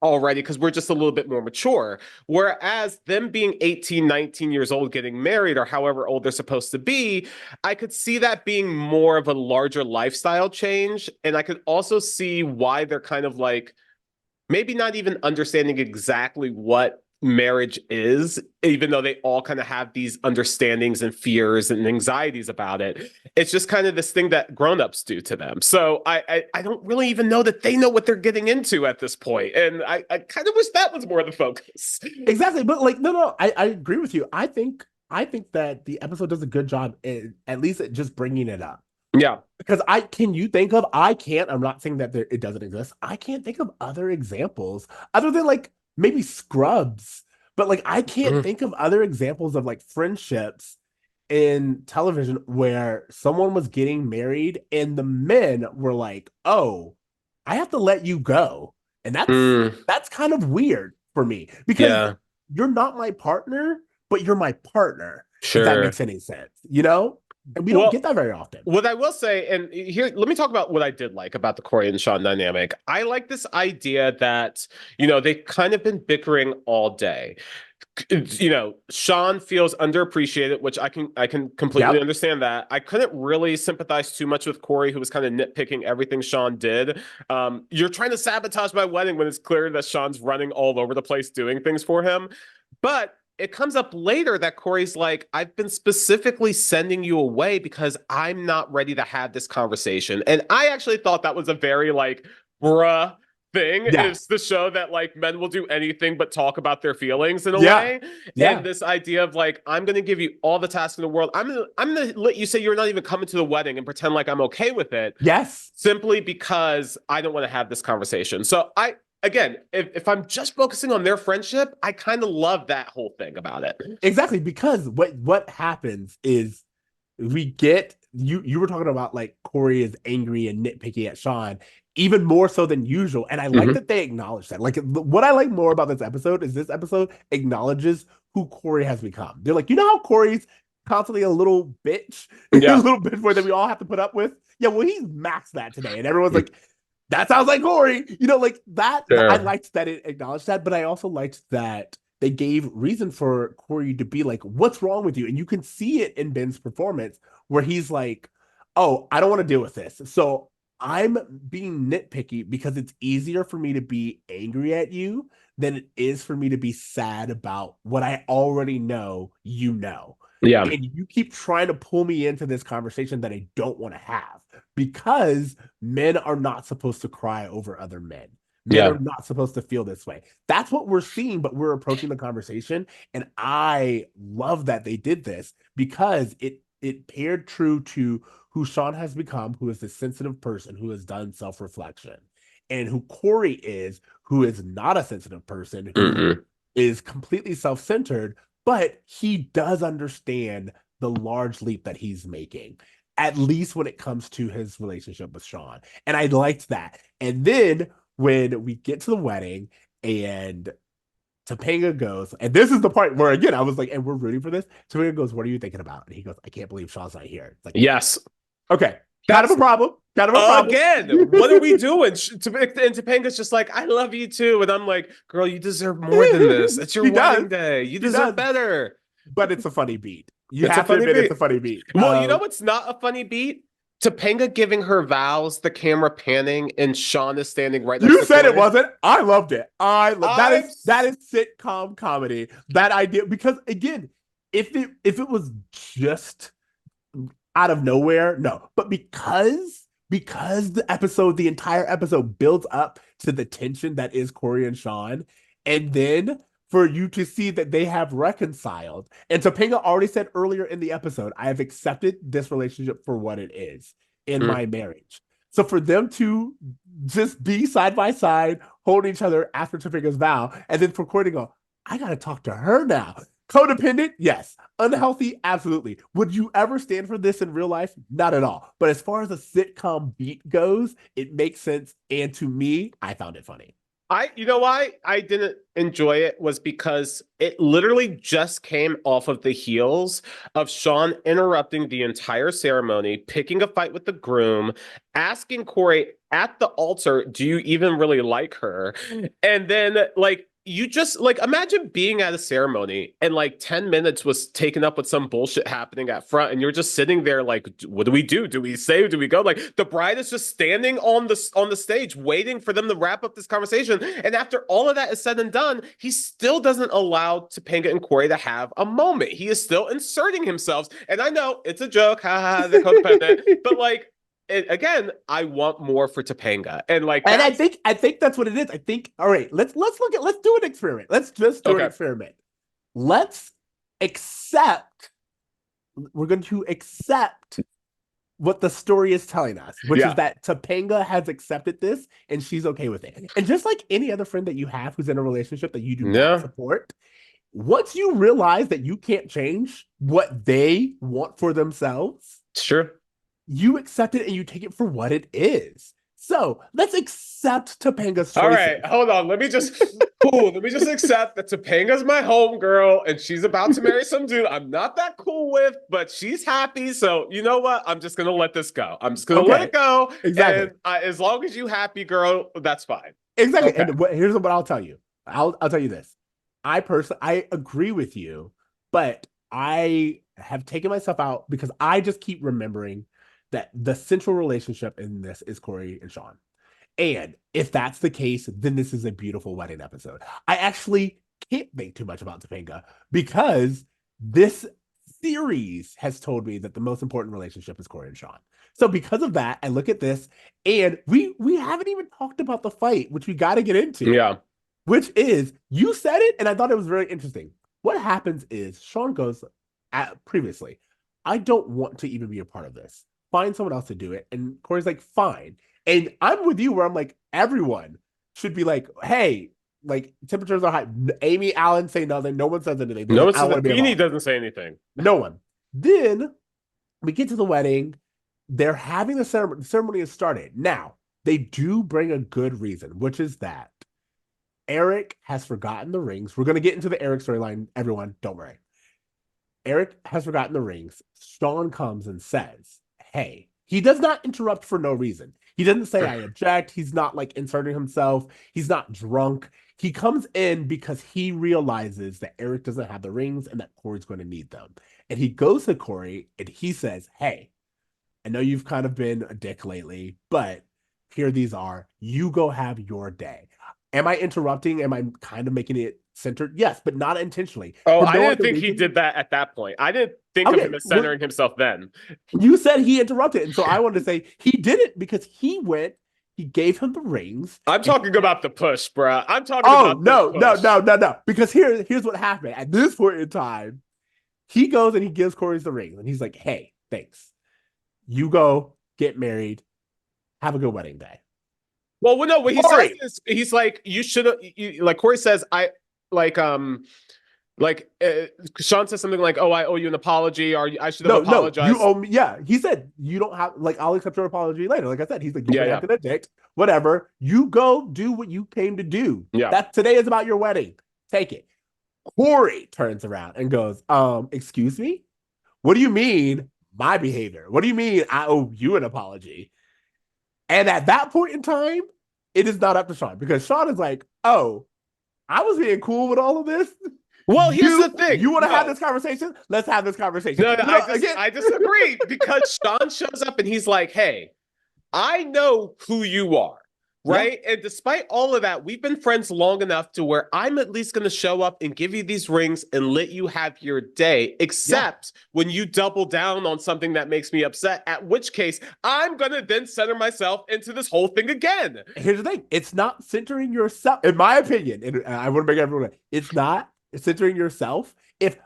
S2: already because we're just a little bit more mature. Whereas them being 18, 19 years old, getting married or however old they're supposed to be, I could see that being more of a larger lifestyle change. And I could also see why they're kind of like maybe not even understanding exactly what marriage is, even though they all kind of have these understandings and fears and anxieties about it. It's just kind of this thing that grown-ups do to them. So I don't really even know that they know what they're getting into at this point. And I kind of wish that was more the focus.
S3: Exactly. But like, no, I agree with you. I think that the episode does a good job at least at just bringing it up.
S2: Yeah.
S3: Because I'm not saying that it doesn't exist. I can't think of other examples other than like maybe Scrubs, but like I can't think of other examples of like friendships in television where someone was getting married and the men were like, "Oh, I have to let you go," and that's kind of weird for me because you're not my partner, but you're my partner.
S2: Sure,
S3: if that makes any sense, you know. And we don't get that very often.
S2: What I will say, and here, let me talk about what I did like about the Cory and Shawn dynamic. I like this idea that, they've kind of been bickering all day. Shawn feels underappreciated, which I can completely understand that. I couldn't really sympathize too much with Cory, who was kind of nitpicking everything Shawn did. You're trying to sabotage my wedding when it's clear that Shawn's running all over the place doing things for him. But it comes up later that Cory's like, I've been specifically sending you away because I'm not ready to have this conversation. And I actually thought that was a very like, bruh thing, is the show that like men will do anything but talk about their feelings in a way. And this idea of like, I'm going to give you all the tasks in the world. I'm going to let you say you're not even coming to the wedding and pretend like I'm okay with it.
S3: Yes.
S2: Simply because I don't want to have this conversation. So again, if I'm just focusing on their friendship, I kind of love that whole thing about it.
S3: Exactly, because what happens is we get you were talking about like Cory is angry and nitpicky at Shawn even more so than usual, and I like that they acknowledge that. Like what I like more about this episode is this episode acknowledges who Cory has become. They're like, how Cory's constantly a little bitch, a little bitch boy that we all have to put up with. Yeah, well, he's maxed that today, and everyone's like, that sounds like Cory, like that. Sure. I liked that it acknowledged that, but I also liked that they gave reason for Cory to be like, what's wrong with you? And you can see it in Ben's performance where he's like, oh, I don't want to deal with this. So I'm being nitpicky because it's easier for me to be angry at you than it is for me to be sad about what I already know you know.
S2: Yeah.
S3: And you keep trying to pull me into this conversation that I don't want to have because men are not supposed to cry over other men. Men
S2: Yeah.
S3: are not supposed to feel this way. That's what we're seeing, but we're approaching the conversation. And I love that they did this because it paired true to who Shawn has become, who is a sensitive person who has done self-reflection, and who Cory is, who is not a sensitive person, who is completely self-centered, but he does understand the large leap that he's making, at least when it comes to his relationship with Shawn. And I liked that. And then when we get to the wedding and Topanga goes, and this is the part where, again, I was like, and we're rooting for this. Topanga goes, what are you thinking about? And he goes, I can't believe Shawn's not here. It's like,
S2: yes.
S3: Okay. Kind of a problem.
S2: Again, what are we doing? And Topanga's just like, I love you too. And I'm like, girl, you deserve more than this. It's your wedding day. You deserve better.
S3: But it's a funny beat. You have to admit it's a funny beat.
S2: Well, you know what's not a funny beat? Topanga giving her vows, the camera panning, and Shawn is standing right next to
S3: You said
S2: Cory.
S3: it wasn't. I loved it. That is sitcom comedy. That idea, because again, if it was just out of nowhere, no. But because the entire episode builds up to the tension that is Cory and Shawn, and then for you to see that they have reconciled. And Topanga already said earlier in the episode, I have accepted this relationship for what it is in my marriage. So for them to just be side by side, holding each other after Topanga's vow, and then for Cory to go, I got to talk to her now. Codependent? Yes. Unhealthy? Absolutely. Would you ever stand for this in real life? Not at all. But as far as a sitcom beat goes, it makes sense. And to me, I found it funny.
S2: You know why I didn't enjoy it was because it literally just came off of the heels of Shawn interrupting the entire ceremony, picking a fight with the groom, asking Cory at the altar, do you even really like her? And then you just imagine being at a ceremony and 10 minutes was taken up with some bullshit happening at front and you're just sitting there like, what do we do? Do we say, do we go? The bride is just standing on the stage waiting for them to wrap up this conversation. And after all of that is said and done, he still doesn't allow Topanga and Cory to have a moment. He is still inserting himself. And I know it's a joke, haha, they're codependent, but again, I want more for Topanga, and
S3: I think that's what it is. I think, all right, let's do an experiment. Let's just do an experiment. We're going to accept what the story is telling us, which is that Topanga has accepted this and she's okay with it. And just like any other friend that you have who's in a relationship that you do not support, once you realize that you can't change what they want for themselves,
S2: sure, you
S3: accept it and you take it for what it is. So let's accept Topanga's choices.
S2: All right, hold on. Let me just accept that Topanga's my homegirl and she's about to marry some dude I'm not that cool with, but she's happy. So you know what? I'm just gonna let this go. I'm just gonna let it go. Exactly. And as long as you happy, girl, that's fine.
S3: Exactly. Okay. And here's what I'll tell you. I'll tell you this. I agree with you, but I have taken myself out because I just keep remembering that the central relationship in this is Cory and Shawn. And if that's the case, then this is a beautiful wedding episode. I actually can't think too much about Topanga because this series has told me that the most important relationship is Cory and Shawn. So because of that, I look at this and we haven't even talked about the fight, which we got to get into.
S2: Yeah.
S3: Which is, you said it, and I thought it was very interesting. What happens is Shawn goes previously, I don't want to even be a part of this. Find someone else to do it. And Cory's like, fine. And I'm with you where I'm like, everyone should be like, hey, temperatures are high. Amy, Allen say nothing. No one says anything.
S2: No one says anything. Beanie doesn't say anything.
S3: No one. Then we get to the wedding. They're having the ceremony. The ceremony has started. Now, they do bring a good reason, which is that Eric has forgotten the rings. We're going to get into the Eric storyline. Everyone, don't worry. Eric has forgotten the rings. Shawn comes and says, hey, he does not interrupt for no reason. He doesn't say, I object. He's not inserting himself. He's not drunk. He comes in because he realizes that Eric doesn't have the rings and that Cory's going to need them. And he goes to Cory and he says, hey, I know you've kind of been a dick lately, but Here these are. You go have your day. Am I interrupting? Am I kind of making it centered? Yes, but not intentionally.
S2: Oh,
S3: For
S2: I
S3: no
S2: didn't
S3: other
S2: think he
S3: reason.
S2: did that at that point. I didn't think of
S3: Okay,
S2: him as centering himself then.
S3: You said he interrupted, and so I wanted to say he did it because he went. He gave him the rings.
S2: I'm talking about the push, bruh. I'm talking
S3: Oh
S2: about
S3: no,
S2: the
S3: no,
S2: push.
S3: no, no, no! Because here's what happened. At this point in time, he goes and he gives Cory the ring, and he's like, "Hey, thanks. You go get married. Have a good wedding day."
S2: Well, no, what he says
S3: Cory.
S2: is he's like, you should have, like Cory says, like, Shawn says something like, "Oh, I owe you an apology," or "I should have
S3: No,
S2: apologized."
S3: you owe me. Yeah, he said you don't have like I'll accept your apology later. Like I said, he's like, you've been acting a dick. Whatever. You go do what you came to do.
S2: Yeah.
S3: That today is about your wedding. Take it. Cory turns around and goes, excuse me? What do you mean my behavior? What do you mean I owe you an apology? And at that point in time, it is not up to Shawn because Shawn is like, oh, I was being cool with all of this.
S2: Well, here's the thing.
S3: You want to have this conversation? Let's have this conversation.
S2: No, I disagree because Shawn shows up and he's like, "Hey, I know who you are, right? Yeah. And despite all of that, we've been friends long enough to where I'm at least going to show up and give you these rings and let you have your day, except when you double down on something that makes me upset, at which case I'm going to then center myself into this whole thing again."
S3: Here's the thing. It's not centering yourself, in my opinion, and I want to make everyone, it's not centering yourself. If,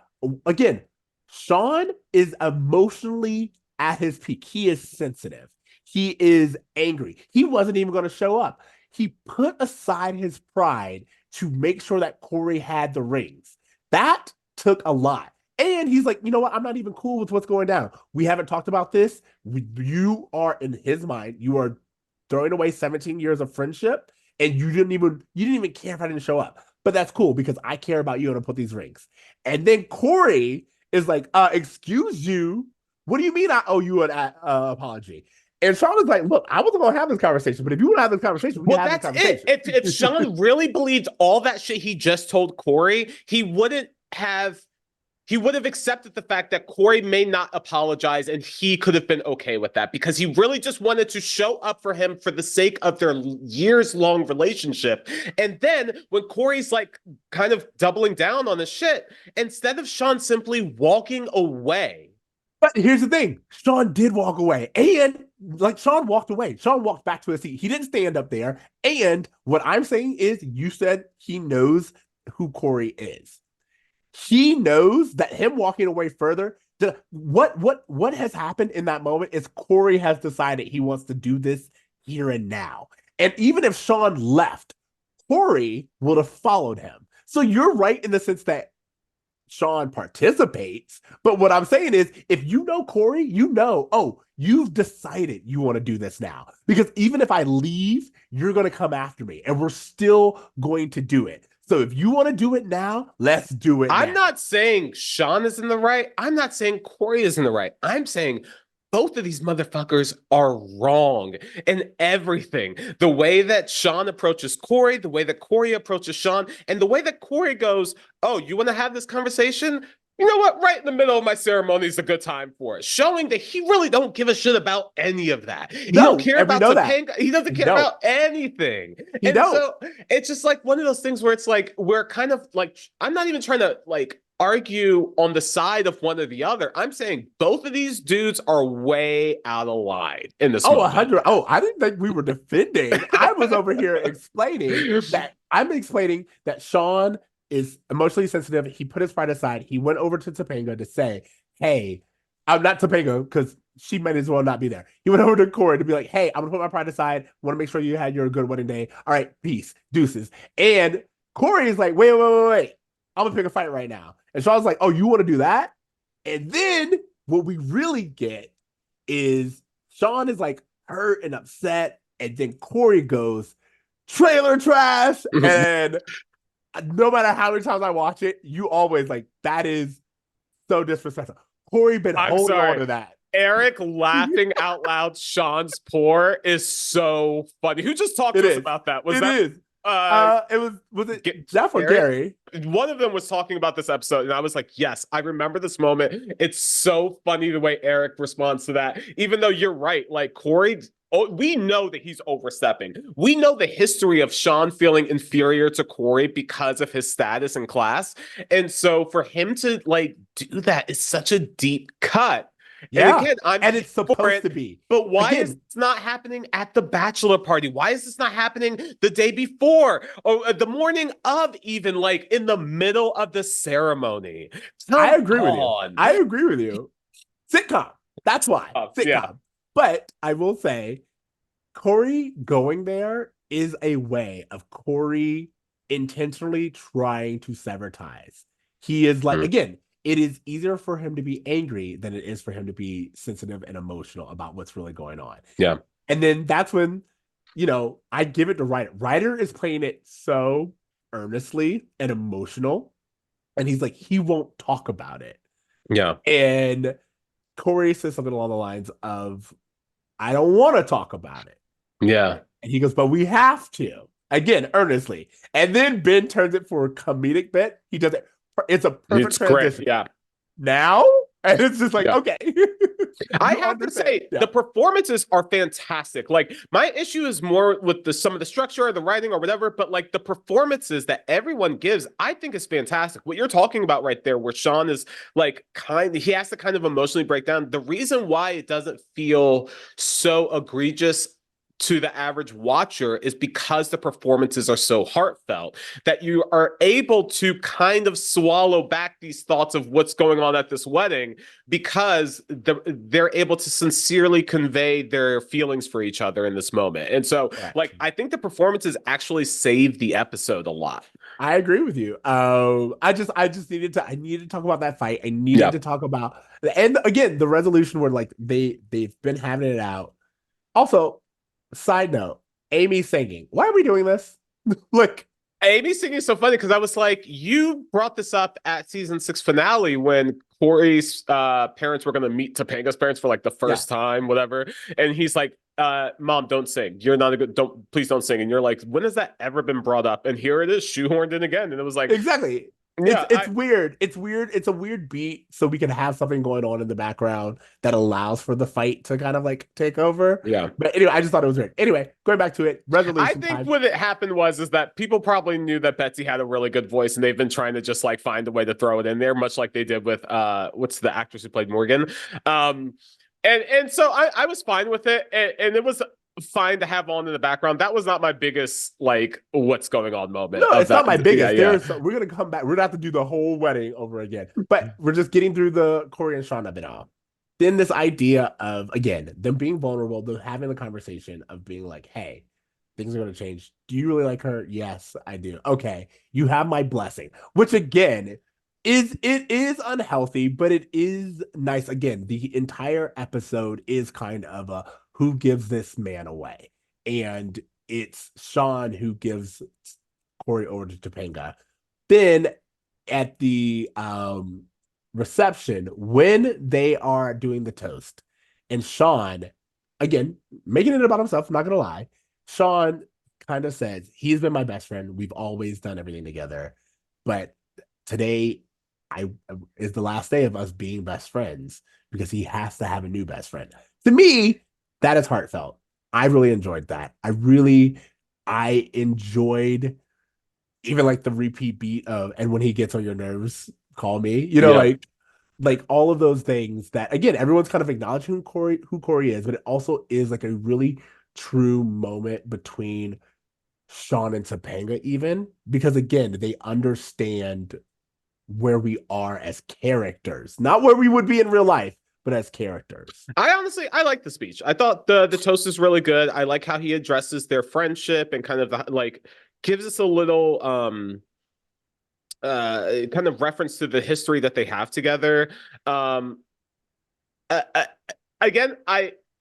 S3: again, Shawn is emotionally at his peak. He is sensitive. He is angry. He wasn't even going to show up. He put aside his pride to make sure that Cory had the rings. That took a lot. And he's like, you know what? I'm not even cool with what's going down. We haven't talked about this. You are, in his mind, you are throwing away 17 years of friendship, and you didn't even care if I didn't show up. But that's cool because I care about you and I put these rings. And then Cory is like, excuse you. What do you mean I owe you an apology? And Shawn is like, look, I wasn't going to have this conversation, but if you want to have this conversation, we can have this conversation.
S2: If Shawn really believed all that shit he just told Cory, he would have accepted the fact that Cory may not apologize and he could have been okay with that because he really just wanted to show up for him for the sake of their years-long relationship. And then when Cory's like kind of doubling down on the shit, instead of Shawn simply walking away.
S3: But here's the thing. Shawn did walk away. And like Shawn walked away. Shawn walked back to his seat. He didn't stand up there. And what I'm saying is you said he knows who Cory is. He knows that him walking away further, what has happened in that moment is Cory has decided he wants to do this here and now. And even if Shawn left, Cory would have followed him. So you're right in the sense that Shawn participates, but what I'm saying is if you know Cory, you know, oh, you've decided you want to do this now. Because even if I leave, you're going to come after me and we're still going to do it. So if you want to do it now, let's do it now.
S2: I'm not saying Shawn is in the right. I'm not saying Cory is in the right. I'm saying both of these motherfuckers are wrong in everything. The way that Shawn approaches Cory, the way that Cory approaches Shawn, and the way that Cory goes, oh, you want to have this conversation? You know what? Right in the middle of my ceremony is a good time for it. Showing that he really don't give a shit about any of that. He don't care about Topanga. He doesn't care about anything. And so it's just like one of those things where it's like, we're kind of like, I'm not even trying to like argue on the side of one or the other. I'm saying both of these dudes are way out of line in this.
S3: 100. Oh, I didn't think we were defending. I was over here explaining that Shawn is emotionally sensitive. He put his pride aside. He went over to Topanga to say, hey, I'm not Topanga because she might as well not be there. He went over to Cory to be like, hey, I'm going to put my pride aside. Want to make sure you had your good wedding day. All right, peace, deuces. And Cory is like, wait. I'm going to pick a fight right now. And Shawn's like, oh, you want to do that? And then what we really get is Shawn is like hurt and upset. And then Cory goes, trailer trash. And no matter how many times I watch it, you always like, that is so disrespectful. Cory been holding on to that.
S2: Eric laughing out loud, Shawn's pour is so funny. Who just talked to us about that? Was it
S3: Jeff or Gary?
S2: One of them was talking about this episode, and I was like, yes, I remember this moment. It's so funny the way Eric responds to that. Even though you're right, like Cory we know that he's overstepping. We know the history of Shawn feeling inferior to Cory because of his status in class. And so for him to like do that is such a deep cut.
S3: Yeah.
S2: And again,
S3: and it's supposed to be.
S2: But why
S3: again,
S2: is this not happening at the bachelor party? Why is this not happening the day before or the morning of, even like in the middle of the ceremony?
S3: I agree with you. I agree with you. Sitcom. That's why. Sitcom. Yeah. But I will say, Cory going there is a way of Cory intentionally trying to sever ties. He is like, again, it is easier for him to be angry than it is for him to be sensitive and emotional about what's really going on.
S2: Yeah.
S3: And then that's when, I give it to Ryder. Ryder is playing it so earnestly and emotional. And he's like, he won't talk about it.
S2: Yeah.
S3: And Cory says something along the lines of, I don't want to talk about it.
S2: Yeah.
S3: And he goes, but we have to. Again, earnestly. And then Ben turns it for a comedic bit. He does it. It's a perfect transition.
S2: Great. Yeah.
S3: Now? And it's just like, okay.
S2: I have to say, the performances are fantastic. Like, my issue is more with some of the structure or the writing or whatever, but like the performances that everyone gives, I think is fantastic. What you're talking about right there, where Shawn is like he has to kind of emotionally break down. The reason why it doesn't feel so egregious to the average watcher is because the performances are so heartfelt that you are able to kind of swallow back these thoughts of what's going on at this wedding because they're able to sincerely convey their feelings for each other in this moment. And so, like, I think the performances actually save the episode a lot.
S3: I agree with you. I just needed to talk about that fight. I needed to talk about, and again, the resolution where like they've been having it out. Also, side note, Amy singing. Why are we doing this? Like,
S2: Amy singing is so funny because I was like, you brought this up at season 6 finale when Cory's parents were going to meet Topanga's parents for like the first time, whatever. And he's like, Mom, don't sing. You're not a good, please don't sing. And you're like, when has that ever been brought up? And here it is, shoehorned in again. And it was like,
S3: exactly. Yeah, it's weird. It's weird. It's a weird beat, so we can have something going on in the background that allows for the fight to kind of like take over.
S2: Yeah.
S3: But anyway, I just thought it was weird. Anyway, going back to it, resolution.
S2: I think what it happened is that people probably knew that Betsy had a really good voice, and they've been trying to just like find a way to throw it in there, much like they did with what's the actress who played Morgan. And so I was fine with it, and it was fine to have on in the background. That was not my biggest like what's going on moment.
S3: No, it's not my biggest. We're gonna come back. We're gonna have to do the whole wedding over again. But we're just getting through the Cory and Shawn of it all. Then this idea of, again, them being vulnerable, them having the conversation of being like, hey, things are gonna change. Do you really like her? Yes, I do. Okay, you have my blessing. Which again is unhealthy, but it is nice. Again, the entire episode is kind of a who gives this man away, and it's Shawn who gives Cory over to Topanga. Then at the reception, when they are doing the toast, and Shawn, again, making it about himself, I'm not gonna lie, Shawn kind of says, he's been my best friend, we've always done everything together, but today is the last day of us being best friends because he has to have a new best friend. To me, that is heartfelt. I really enjoyed that. I enjoyed even like the repeat beat of, and when he gets on your nerves, call me. Like all of those things that, again, everyone's kind of acknowledging who Cory is, but it also is like a really true moment between Shawn and Topanga, even because again, they understand where we are as characters, not where we would be in real life, but as characters.
S2: I like the speech. I thought the toast is really good. I like how he addresses their friendship and kind of like gives us a little kind of reference to the history that they have together. Again,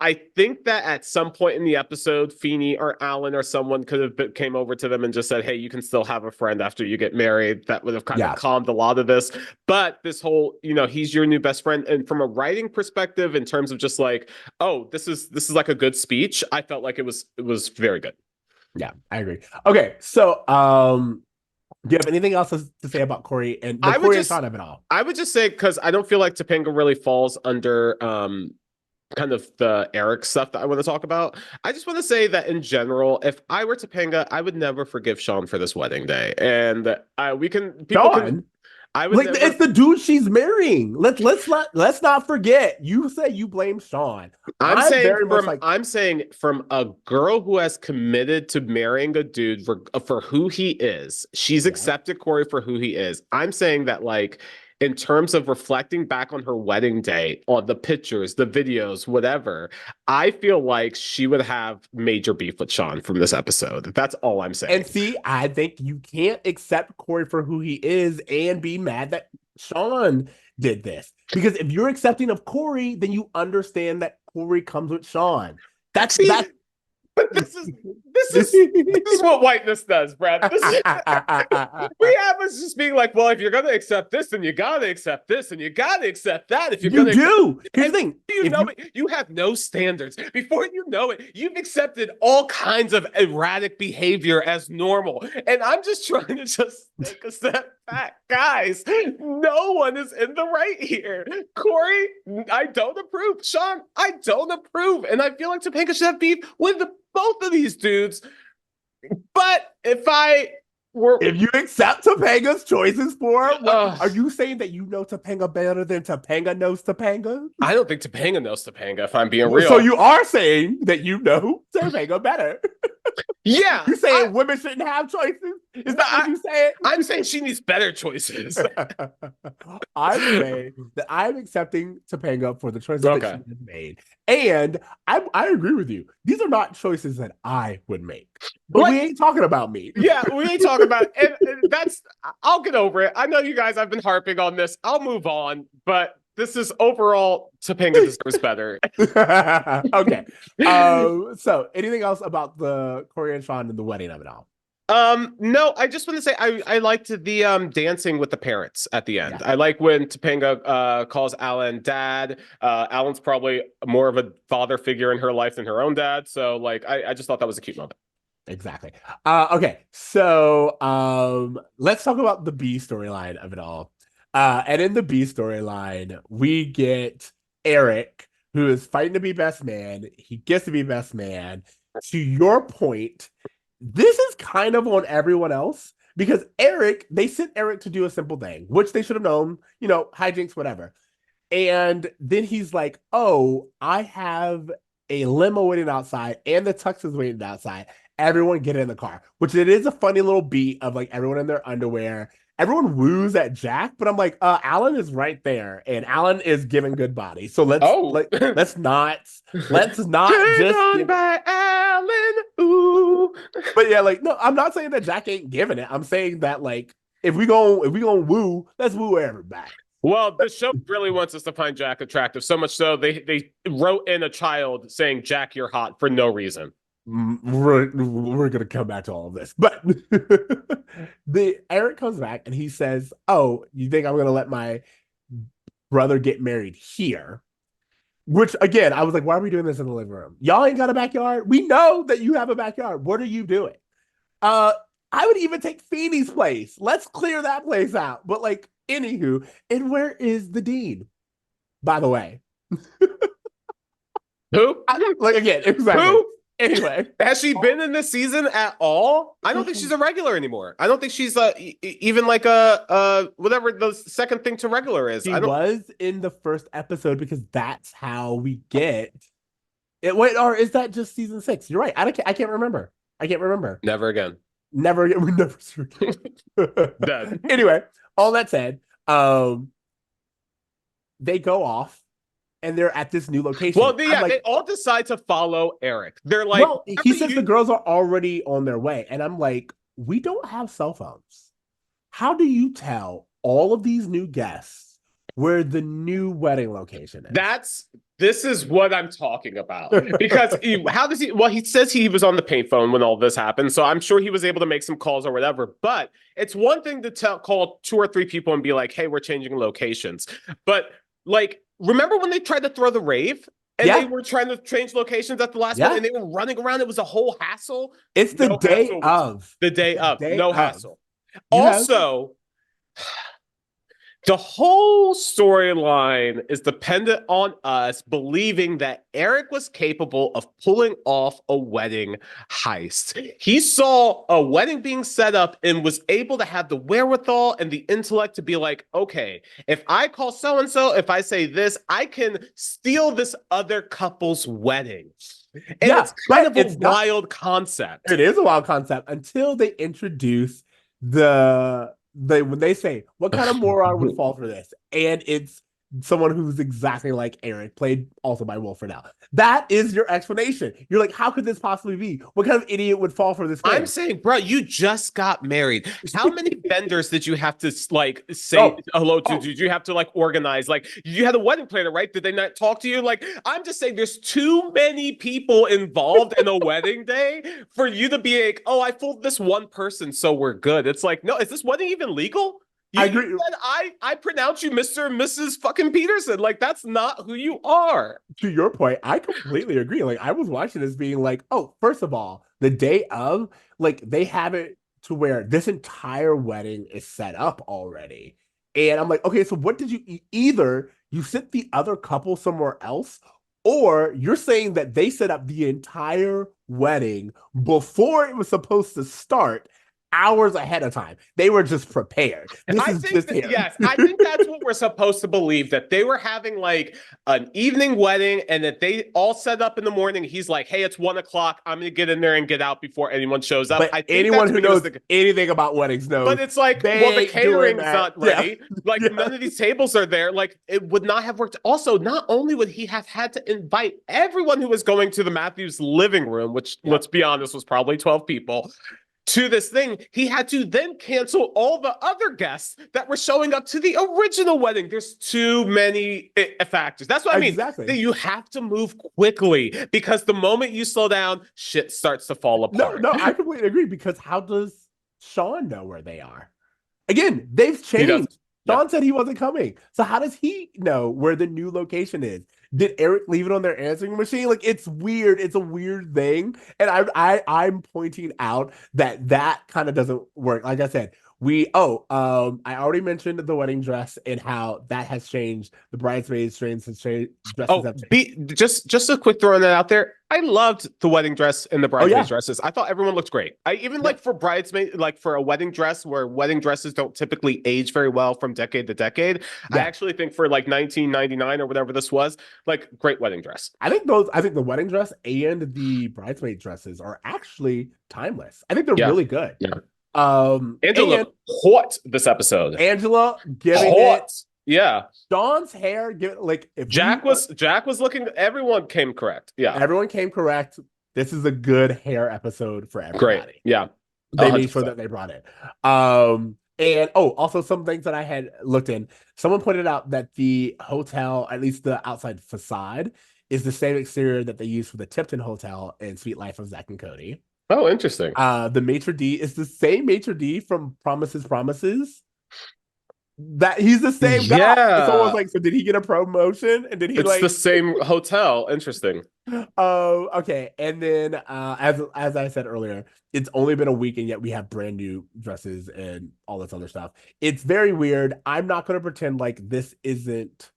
S2: I think that at some point in the episode, Feeney or Alan or someone could have came over to them and just said, hey, you can still have a friend after you get married. That would have kind of calmed a lot of this. But this whole, he's your new best friend. And from a writing perspective, in terms of just like, oh, this is like a good speech, I felt like it was very good.
S3: Yeah, I agree. Okay, so do you have anything else to say about Cory and Cory and Shawn of it all?
S2: I would just say, because I don't feel like Topanga really falls under kind of the Eric stuff that I want to talk about. I just want to say that in general, if I were Topanga, I would never forgive Shawn for this wedding day. And people
S3: Shawn?
S2: can, I would
S3: Like
S2: never.
S3: it's the dude she's marrying. Let's not forget. You say you blame Shawn. I'm very much like
S2: I'm saying from a girl who has committed to marrying a dude for who he is. She's accepted Cory for who he is. I'm saying that like in terms of reflecting back on her wedding day, on the pictures, the videos, whatever, I feel like she would have major beef with Shawn from this episode. That's all I'm saying.
S3: And see, I think you can't accept Cory for who he is and be mad that Shawn did this. Because if you're accepting of Cory, then you understand that Cory comes with Shawn. That's
S2: But this is what whiteness does, Brad. We have us just being like, well, if you're gonna accept this, then you gotta accept this, and you gotta accept that. If you're
S3: you
S2: gonna
S3: do. Here's the thing.
S2: You have no standards. Before you know it, you've accepted all kinds of erratic behavior as normal. And I'm just trying to just take a step back. Guys, no one is in the right here. Cory, I don't approve. Shawn, I don't approve. And I feel like Topanga should have beef with both of these dudes. But if you
S3: accept Topanga's choices for her, are you saying that you know Topanga better than Topanga knows Topanga?
S2: I don't think Topanga knows Topanga, if I'm being real.
S3: So you are saying that you know Topanga better.
S2: Yeah.
S3: You're saying women shouldn't have choices? Is that what you saying?
S2: I'm saying she needs better choices.
S3: I'm saying that I'm accepting Topanga for the choices that she has made. And I agree with you. These are not choices that I would make. But we ain't talking about me.
S2: Yeah, we ain't talking about it. And I'll get over it. I know you guys, I've been harping on this. I'll move on. But this is overall, Topanga deserves better.
S3: Okay. So anything else about the Cory and Shawn and the wedding of it all?
S2: No, I just want to say I liked the dancing with the parents at the end.
S3: Yeah.
S2: I like when Topanga calls Alan dad. Alan's probably more of a father figure in her life than her own dad. So like I just thought that was a cute moment.
S3: Exactly. Okay, so let's talk about the B storyline of it all. And in the B storyline, we get Eric, who is fighting to be best man. He gets to be best man. To your point, this is kind of on everyone else because they sent Eric to do a simple thing, which they should have known, hijinks, whatever. And then he's like, oh, I have a limo waiting outside and the tux is waiting outside. Everyone get in the car, which it is a funny little beat of like everyone in their underwear. Everyone woos at Jack, but I'm like, Alan is right there, and Alan is giving good body. So let's not just
S2: on by Alan. Ooh.
S3: But yeah, like no, I'm not saying that Jack ain't giving it. I'm saying that like if we gonna woo, let's woo everybody.
S2: Well, the show really wants us to find Jack attractive, so much so they wrote in a child saying, Jack, you're hot for no reason.
S3: We're gonna come back to all of this, but Eric comes back and he says, oh, you think I'm gonna let my brother get married here? Which again, I was like, why are we doing this in the living room? Y'all ain't got a backyard. We know that you have a backyard. What are you doing? I would even take Feeney's place. Let's clear that place out. But like, anywho, and where is the dean? By the way,
S2: who?
S3: Exactly.
S2: Who?
S3: Anyway,
S2: has she been in this season at all? I don't think she's a regular anymore. I don't think she's even like a whatever the second thing to regular is.
S3: She was in the first episode because that's how we get it. Wait, or is that just season 6? You're right. I can't remember.
S2: Never again.
S3: Never again. We never see her.
S2: Dead.
S3: Anyway, all that said, they go off. And they're at this new location.
S2: Well, they all decide to follow Eric. They're like,
S3: well, he says the girls are already on their way. And I'm like, we don't have cell phones. How do you tell all of these new guests where the new wedding location is?
S2: This is what I'm talking about. Because he says he was on the payphone when all this happened. So I'm sure he was able to make some calls or whatever. But it's one thing to call 2 or 3 people and be like, hey, we're changing locations. But like, remember when they tried to throw the rave and they were trying to change locations at the last minute and they were running around? It was a whole hassle.
S3: It's the day of.
S2: The day of. No hassle. Also, The whole storyline is dependent on us believing that Eric was capable of pulling off a wedding heist. He saw a wedding being set up and was able to have the wherewithal and the intellect to be like, okay, if I call so-and-so, if I say this, I can steal this other couple's wedding. And it's kind of a wild concept.
S3: It is a wild concept until they introduce when they say, what kind of moron would fall for this? And it's someone who's exactly like Eric, played also by Will Ferrell. That is your explanation. You're like, how could this possibly be? What kind of idiot would fall for this thing?
S2: I'm saying, bro, you just got married. How many vendors did you have to like say hello to? Did you have to like organize? Like, you had a wedding planner, right? Did they not talk to you? Like, I'm just saying there's too many people involved in a wedding day for you to be like, oh, I fooled this one person, so we're good. It's like, no, is this wedding even legal? I agree. Said, I pronounce you Mr. and Mrs. fucking Peterson. Like, that's not who you are.
S3: To your point, I completely agree. Like, I was watching this being like, oh, first of all, the day of, like, they have it to where this entire wedding is set up already. And I'm like, okay, so what did you either you sent the other couple somewhere else, or you're saying that they set up the entire wedding before it was supposed to start, hours ahead of time. They were just prepared.
S2: Yes, I think that's what we're supposed to believe, that they were having like an evening wedding and that they all set up in the morning. He's like, hey, it's 1 o'clock. I'm going to get in there and get out before anyone shows up.
S3: But I think anyone who knows anything about weddings knows.
S2: But it's like, well, the catering's not ready. Yeah. Like, none of these tables are there. Like, it would not have worked. Also, not only would he have had to invite everyone who was going to the Matthews living room, which, let's be honest, was probably 12 people, to this thing, he had to then cancel all the other guests that were showing up to the original wedding. There's too many factors. That's what I mean. Exactly. You have to move quickly, because the moment you slow down, shit starts to fall apart.
S3: No, I completely agree, because how does Shawn know where they are? Again, they've changed. Shawn said he wasn't coming. So how does he know where the new location is? Did Eric leave it on their answering machine? Like, it's weird. It's a weird thing. And I'm pointing out that kind of doesn't work. Like I said, I already mentioned the wedding dress and how that has changed. The bridesmaids dresses have changed.
S2: Just a quick throwing that out there. I loved the wedding dress and the bridesmaids dresses. I thought everyone looked great. I even like for bridesmaid, like for a wedding dress where wedding dresses don't typically age very well from decade to decade. I actually think for like 1999 or whatever this was, like, great wedding dress.
S3: I think the wedding dress and the bridesmaid dresses are actually timeless. I think they're really good.
S2: Yeah. Angela hot this episode.
S3: Angela giving
S2: hot.
S3: It.
S2: Yeah.
S3: Dawn's hair, if
S2: Jack was looking. Everyone came correct. Yeah.
S3: Everyone came correct. This is a good hair episode for everybody.
S2: Great. Yeah.
S3: They made sure that they brought it. And also some things that I had looked in. Someone pointed out that the hotel, at least the outside facade, is the same exterior that they used for the Tipton Hotel in Sweet Life of Zack and Cody.
S2: Oh, interesting.
S3: The maitre d' is the same maitre d' from Promises. That he's the same guy.
S2: Yeah.
S3: So I was like, so did he get a promotion? And did he
S2: It's the same hotel. Interesting.
S3: Okay. And then as I said earlier, it's only been a week and yet we have brand new dresses and all this other stuff. It's very weird. I'm not gonna pretend like this isn't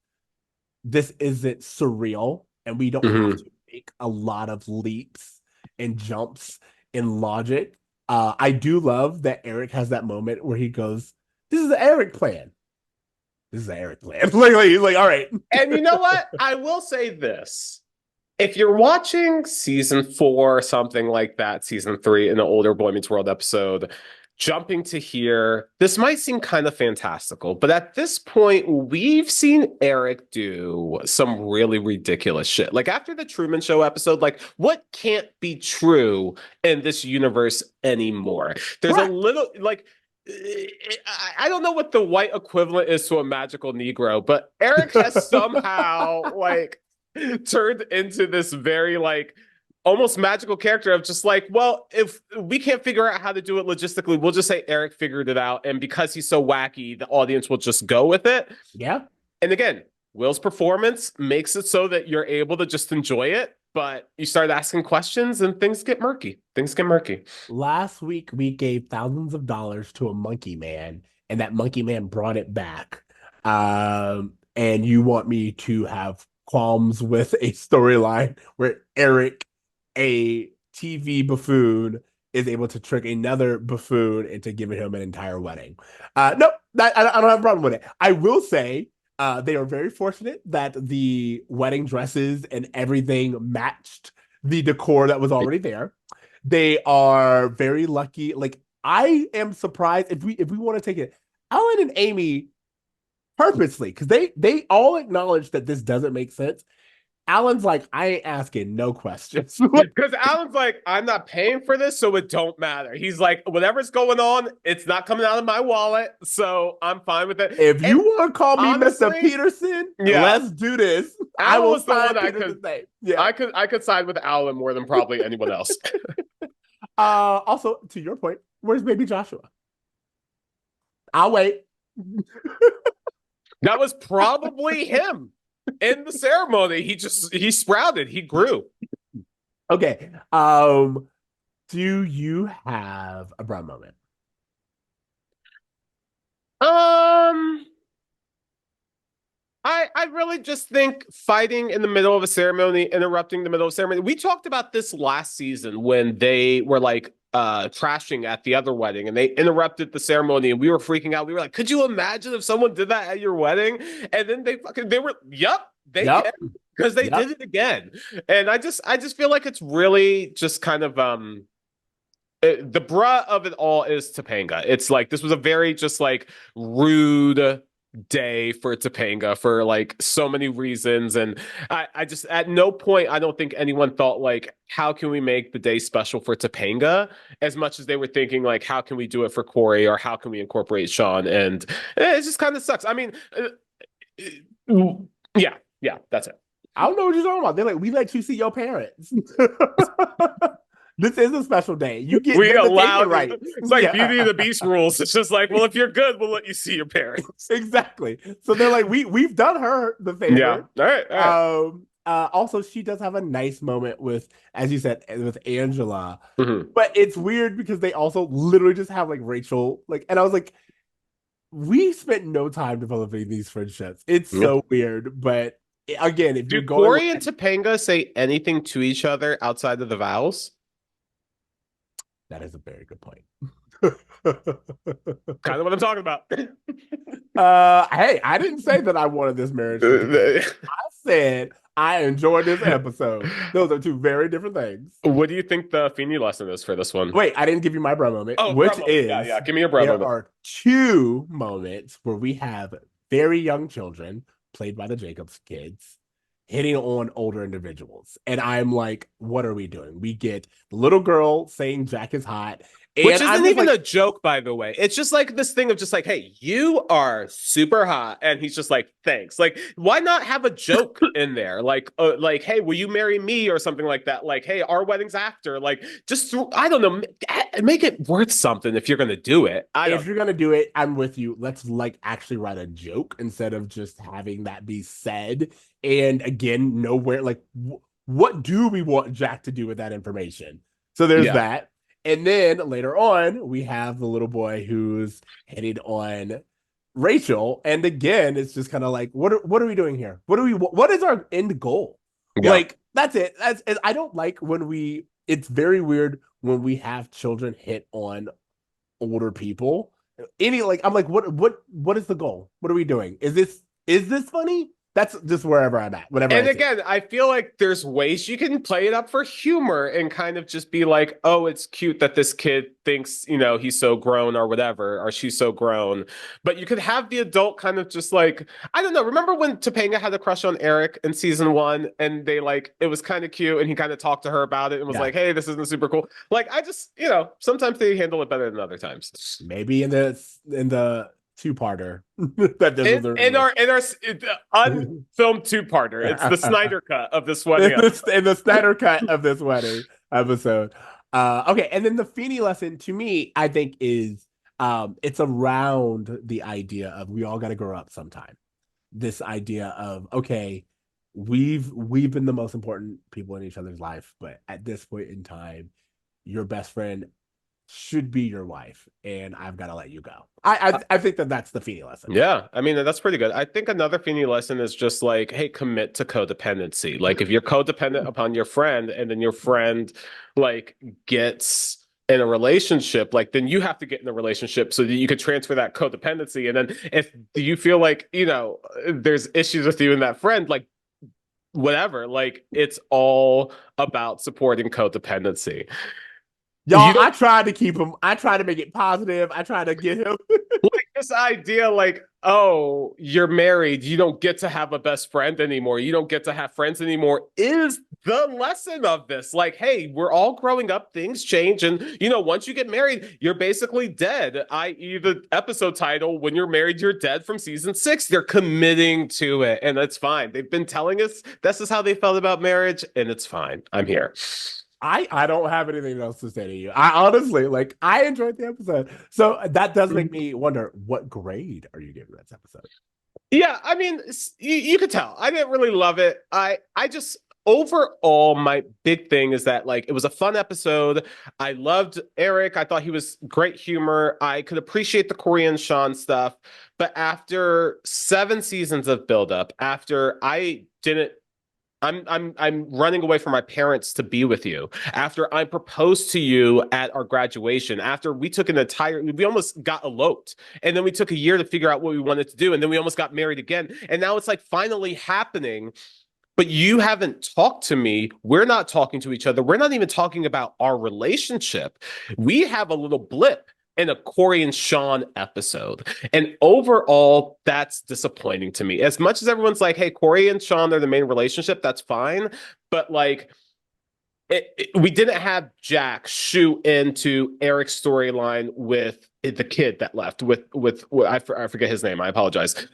S3: surreal, and we don't have to make a lot of leaps and jumps in logic. I do love that Eric has that moment where he goes, this is the Eric plan. This is the Eric plan. He's like, all right.
S2: And you know what? I will say this. If you're watching season 4 or something like that, season 3, in an older Boy Meets World episode, jumping to here, this might seem kind of fantastical, but at this point, we've seen Eric do some really ridiculous shit. Like, after the Truman Show episode, like, what can't be true in this universe anymore? There's a little, like, I don't know what the white equivalent is to a magical Negro, but Eric has somehow, like, turned into this very, like, almost magical character of just like, well, if we can't figure out how to do it logistically, we'll just say Eric figured it out. And because he's so wacky, the audience will just go with it.
S3: Yeah.
S2: And again, Will's performance makes it so that you're able to just enjoy it. But you start asking questions and things get murky.
S3: Last week, we gave thousands of dollars to a monkey man, and that monkey man brought it back. And you want me to have qualms with a storyline where Eric, a TV buffoon, is able to trick another buffoon into giving him an entire wedding. Nope, I don't have a problem with it. I will say they are very fortunate that the wedding dresses and everything matched the decor that was already there. They are very lucky. Like, I am surprised if we want to take it. Alan and Amy purposely, because they all acknowledge that this doesn't make sense. Alan's like, I ain't asking no questions.
S2: Because Alan's like, I'm not paying for this, so it don't matter. He's like, whatever's going on, it's not coming out of my wallet, so I'm fine with it.
S3: If you want to call me
S2: honestly,
S3: Mr. Peterson,
S2: yeah,
S3: let's do this.
S2: Alan
S3: I will
S2: was the
S3: sign
S2: one
S3: Peterson's name. Yeah.
S2: I could side with Alan more than probably anyone else.
S3: Also, to your point, where's baby Joshua? I'll wait.
S2: That was probably him in the ceremony. He sprouted. He grew.
S3: Okay. Do you have a brown moment?
S2: I really just think fighting in the middle of a ceremony, interrupting the middle of a ceremony. We talked about this last season when they were like trashing at the other wedding and they interrupted the ceremony and we were freaking out. We were like, could you imagine if someone did that at your wedding? And then they were, they did, because they did it again. And I just feel like it's really just kind of the bruh of it all is Topanga. It's like this was a very just like rude day for Topanga for like so many reasons, and I just at no point I don't think anyone thought like how can we make the day special for Topanga as much as they were thinking like how can we do it for Cory or how can we incorporate Shawn, and it just kind of sucks. I mean, yeah, that's it.
S3: I don't know what you're talking about. They're like, we let you see your parents. This is a special day.
S2: We allow right. It's like Beauty and the Beast rules. It's just like, well, if you're good, we'll let you see your parents.
S3: Exactly. So they're like, we've done her the favor.
S2: Yeah. All
S3: right. Also, she does have a nice moment with, as you said, with Angela.
S2: Mm-hmm.
S3: But it's weird because they also literally just have like Rachel, like, and I was like, we spent no time developing these friendships. It's so weird. But again, if
S2: do
S3: you're going,
S2: Cory and Topanga say anything to each other outside of the vows?
S3: That is a very good point.
S2: Kind of what I'm talking about.
S3: Hey, I didn't say that I wanted this marriage. I said I enjoyed this episode. Those are two very different things.
S2: What do you think the Feeny lesson is for this one?
S3: Wait, I didn't give you my bro moment, which is
S2: give me your bro moment.
S3: There are two moments where we have very young children played by the Jacobs kids hitting on older individuals. And I'm like, what are we doing? We get the little girl saying Jack is hot. And
S2: which isn't even like, a joke, by the way. It's just like this thing of just like, hey, you are super hot. And he's just like, thanks. Like, why not have a joke in there? Like, hey, will you marry me or something like that? Like, hey, our wedding's after. Like, just, I don't know, make it worth something if you're going to do it.
S3: If you're going to do it, I'm with you. Let's like actually write a joke instead of just having that be said. And again, nowhere, like, what do we want Jack to do with that information? So there's that. And then later on, we have the little boy who's hitting on Rachel. And again, it's just kind of like, what are we doing here? What is our end goal? Yeah. Like, that's it. I don't like when it's very weird when we have children hit on older people. I'm like, what is the goal? What are we doing? Is this funny? That's just wherever I'm at. Whatever.
S2: And again, I feel like there's ways you can play it up for humor and kind of just be like, oh, it's cute that this kid thinks, he's so grown or whatever, or she's so grown. But you could have the adult kind of just like, I don't know. Remember when Topanga had a crush on Eric in season 1 and they like, it was kind of cute and he kind of talked to her about it and was like, hey, this isn't super cool. Like, I just, sometimes they handle it better than other times.
S3: Maybe in the two-parter
S2: in our unfilmed two-parter. It's the Snyder cut of this wedding
S3: in the Snyder cut of this wedding episode. Okay, and then the Feeny lesson to me, I think, is it's around the idea of we all got to grow up sometime. This idea of, okay, we've been the most important people in each other's life, but at this point in time, your best friend should be your wife, and I've got to let you go. I think that's the Feeny lesson.
S2: Yeah, I mean, that's pretty good. I think another Feeny lesson is just like, hey, commit to codependency. Like, if you're codependent upon your friend, and then your friend like gets in a relationship, like then you have to get in a relationship so that you can transfer that codependency. And then if you feel like, there's issues with you and that friend, like whatever, like it's all about supporting codependency.
S3: Y'all, I tried to keep him. I tried to make it positive. I tried to get him.
S2: Like this idea, like, oh, you're married, you don't get to have a best friend anymore, you don't get to have friends anymore, is the lesson of this. Like, hey, we're all growing up, things change, and once you get married, you're basically dead. I.e., the episode title, "When You're Married, You're Dead" from season 6. They're committing to it, and that's fine. They've been telling us this is how they felt about marriage, and it's fine. I'm here.
S3: I don't have anything else to say to you. I honestly, like, I enjoyed the episode. So that does make me wonder, what grade are you giving this episode?
S2: Yeah, I mean, you could tell. I didn't really love it. I just, overall, my big thing is that, like, it was a fun episode. I loved Eric. I thought he was great humor. I could appreciate the Cory and Shawn stuff. But after 7 seasons of buildup, after I'm running away from my parents to be with you. After I proposed to you at our graduation, after we almost got eloped, and then we took a year to figure out what we wanted to do, and then we almost got married again, and now it's like finally happening. But you haven't talked to me. We're not talking to each other. We're not even talking about our relationship. We have a little blip in a Cory and Shawn episode. And overall, that's disappointing to me. As much as everyone's like, hey, Cory and Shawn are the main relationship, that's fine. But like, we didn't have Jack shoot into Eric's storyline with the kid that left with I forget his name. I apologize.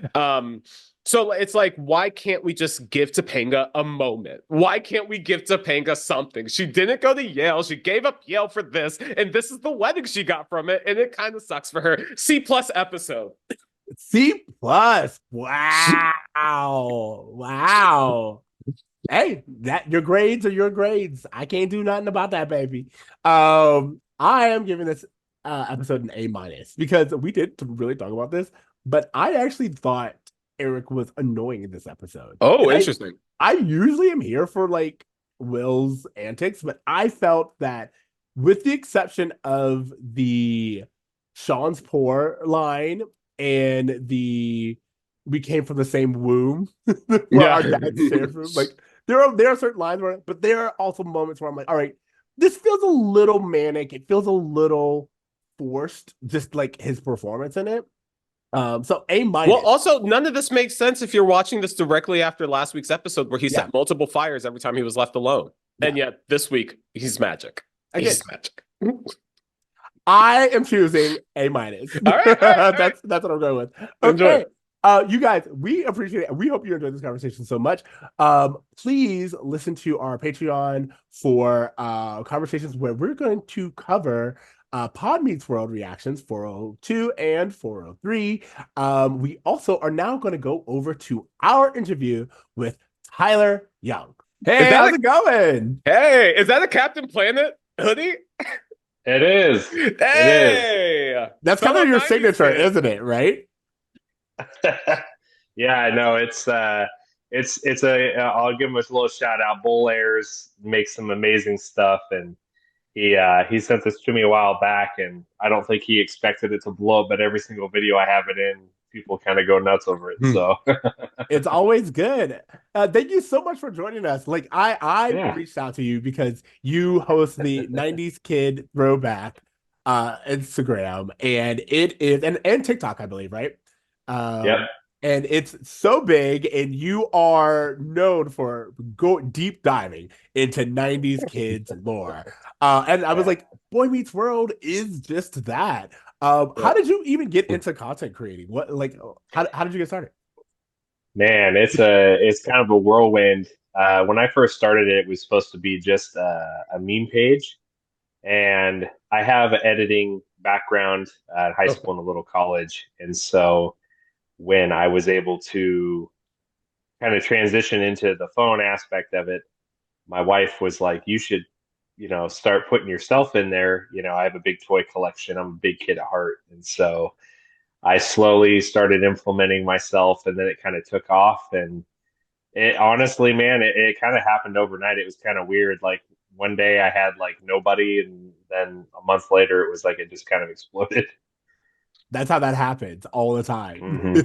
S2: So it's like, why can't we just give Topanga a moment? Why can't we give Topanga something? She didn't go to Yale. She gave up Yale for this, and this is the wedding she got from it, and it kind of sucks for her. C+ episode.
S3: C+. Wow. Hey, that your grades are your grades. I can't do nothing about that, baby. I am giving this episode an A- because we did really talk about this, but I actually thought Eric was annoying in this episode.
S2: Oh, interesting.
S3: I usually am here for like Will's antics, but I felt that, with the exception of the Shawn's poor line and the "we came from the same womb," where our dad shared from, like there are certain lines where, but there are also moments where I'm like, all right, this feels a little manic. It feels a little forced, just like his performance in it. So A-.
S2: Well, also, none of this makes sense if you're watching this directly after last week's episode where he set multiple fires every time he was left alone. And yet this week he's magic. He's magic.
S3: I am choosing A-. All right. That's what I'm going with. Okay. You guys, we appreciate it. We hope you enjoyed this conversation so much. Please listen to our Patreon for conversations where we're going to cover Pod Meets World reactions 402 and 403. We also are now going to go over to our interview with Tyler Young. Hey, how's it going?
S2: Hey, is that a Captain Planet hoodie?
S5: It is.
S2: Hey,
S5: it is.
S3: That's kind of your signature, isn't it? Right?
S5: Yeah, I know. It's a. I'll give him a little shout out. Bull Airs makes some amazing stuff, and he sent this to me a while back, and I don't think he expected it to blow up, but every single video I have it in, people kind of go nuts over it. So
S3: it's always good. Thank you so much for joining us. Like I reached out to you because you host the 90s Kid Throwback Instagram, and it is and TikTok, I believe, right?
S5: Yep.
S3: And it's so big, and you are known for deep diving into 90s kids lore. And I was like, Boy Meets World is just that. How did you even get into content creating? How did you get started?
S5: Man, it's kind of a whirlwind. When I first started it was supposed to be just a meme page, and I have an editing background at high school and a little college, and so when I was able to kind of transition into the phone aspect of it, my wife was like, you should start putting yourself in there, I have a big toy collection. I'm a big kid at heart. And so I slowly started implementing myself, and then it kind of took off. And it honestly, man, it kind of happened overnight. It was kind of weird. Like one day I had like nobody, and then a month later it was like it just kind of exploded.
S3: That's how that happens all the time.
S5: Hmm.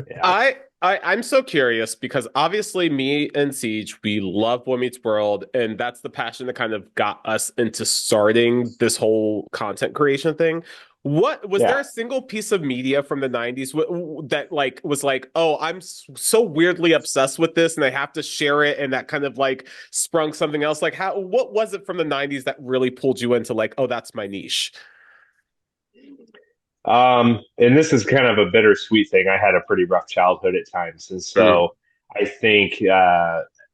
S5: Yeah.
S2: I'm so curious because obviously me and Ceej, we love Boy Meets World, and that's the passion that kind of got us into starting this whole content creation thing. What was there
S5: Yeah.
S2: a single piece of media from the 90s that like was like, oh, I'm so weirdly obsessed with this and I have to share it, and that kind of like sprung something else? Like what was it from the 90s that really pulled you into like, oh, that's my niche?
S5: And this is kind of a bittersweet thing. I had a pretty rough childhood at times. And
S2: Mm.
S5: so I think,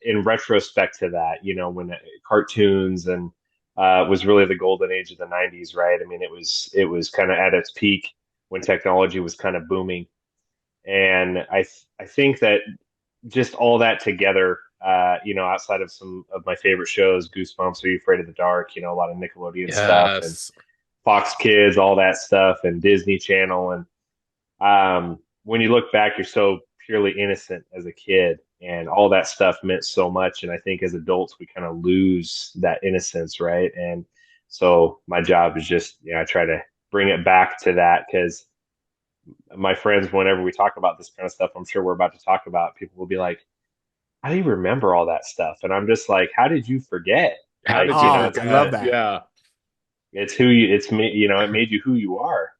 S5: in retrospect to that, when cartoons and, was really the golden age of the 90s, right? I mean, it was kind of at its peak when technology was kind of booming. And I think that just all that together, outside of some of my favorite shows, Goosebumps, Are You Afraid of the Dark, a lot of Nickelodeon stuff and
S2: Yes.
S5: Fox Kids, all that stuff, and Disney Channel. And when you look back, you're so purely innocent as a kid, and all that stuff meant so much. And I think as adults, we kind of lose that innocence, right? And so my job is just, I try to bring it back to that because my friends, whenever we talk about this kind of stuff, I'm sure we're about to talk about, people will be like, how do you remember all that stuff? And I'm just like, how did you forget?
S2: How
S5: Like,
S2: did you
S3: Oh, I love
S2: forget?
S3: that.
S2: Yeah.
S5: it's who you, it's me, it made you who you are.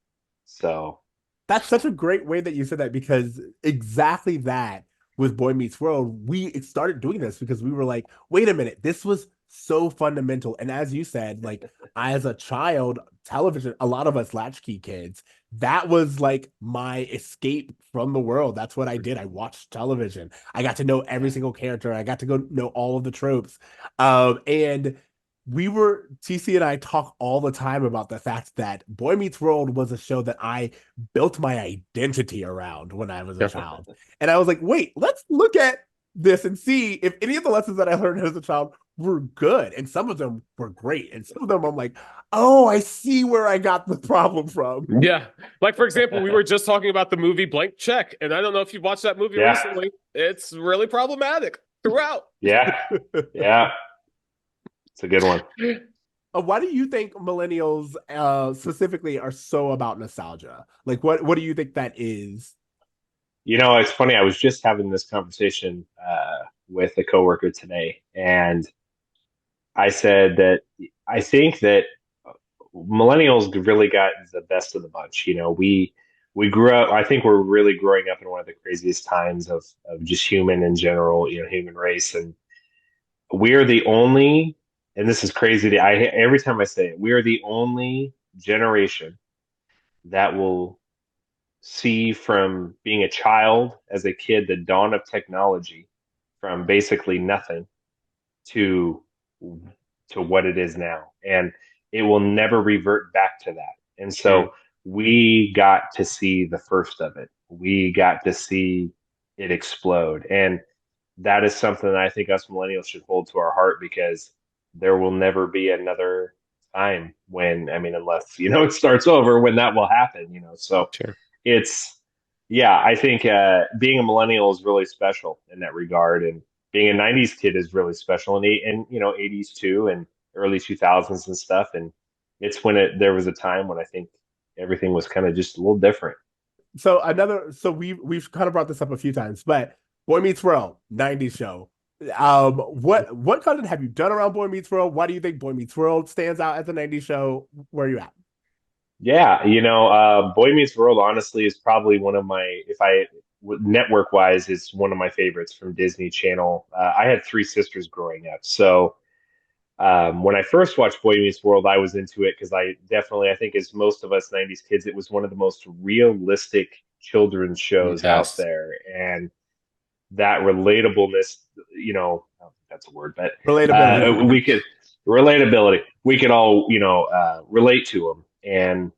S5: So,
S3: That's such a great way that you said that, because exactly that with Boy Meets World, we started doing this because we were like, wait a minute, this was so fundamental. And as you said, like as a child, television, a lot of us latchkey kids, that was like my escape from the world. That's what I did. I watched television. I got to know every single character. I got to go know all of the tropes. And TC and I talk all the time about the fact that Boy Meets World was a show that I built my identity around when I was a child. And I was like, wait, let's look at this and see if any of the lessons that I learned as a child were good. And some of them were great. And some of them I'm like, oh, I see where I got the problem from.
S2: Yeah. Like, for example, we were just talking about the movie Blank Check, and I don't know if you've watched that movie
S5: yeah,
S2: recently. It's really problematic throughout.
S5: yeah, yeah. It's a good one.
S3: Why do you think millennials specifically are so about nostalgia? Like, what do you think that is?
S5: It's funny. I was just having this conversation with a coworker today, and I said that I think that millennials really got the best of the bunch. We grew up. I think we're really growing up in one of the craziest times of just human in general. Human race, and we're the only. And this is crazy. Every time I say it, we are the only generation that will see from being a child as a kid the dawn of technology from basically nothing to what it is now, and it will never revert back to that. And so we got to see the first of it. We got to see it explode, and that is something that I think us millennials should hold to our heart, because there will never be another time when, I mean, unless it starts over, when that will happen. So
S2: Sure.
S5: it's, yeah, I think being a millennial is really special in that regard, and being a 90s kid is really special, and 80s too, and early 2000s and stuff. And it's when there was a time when I think everything was kind of just a little different.
S3: So we've kind of brought this up a few times, but Boy Meets World, 90s show. What content have you done around Boy Meets World? Why do you think Boy Meets World stands out as a 90s show? Where are you at?
S5: Yeah, Boy Meets World honestly is probably one of my, if I network wise, is one of my favorites from Disney Channel. I had three sisters growing up, so when I first watched Boy Meets World, I was into it because I think as most of us 90s kids, it was one of the most realistic children's shows out
S2: Yes.
S5: there, and that relatableness, that's a word, but
S3: Relatability.
S5: we could relatability. We could all, relate to them, and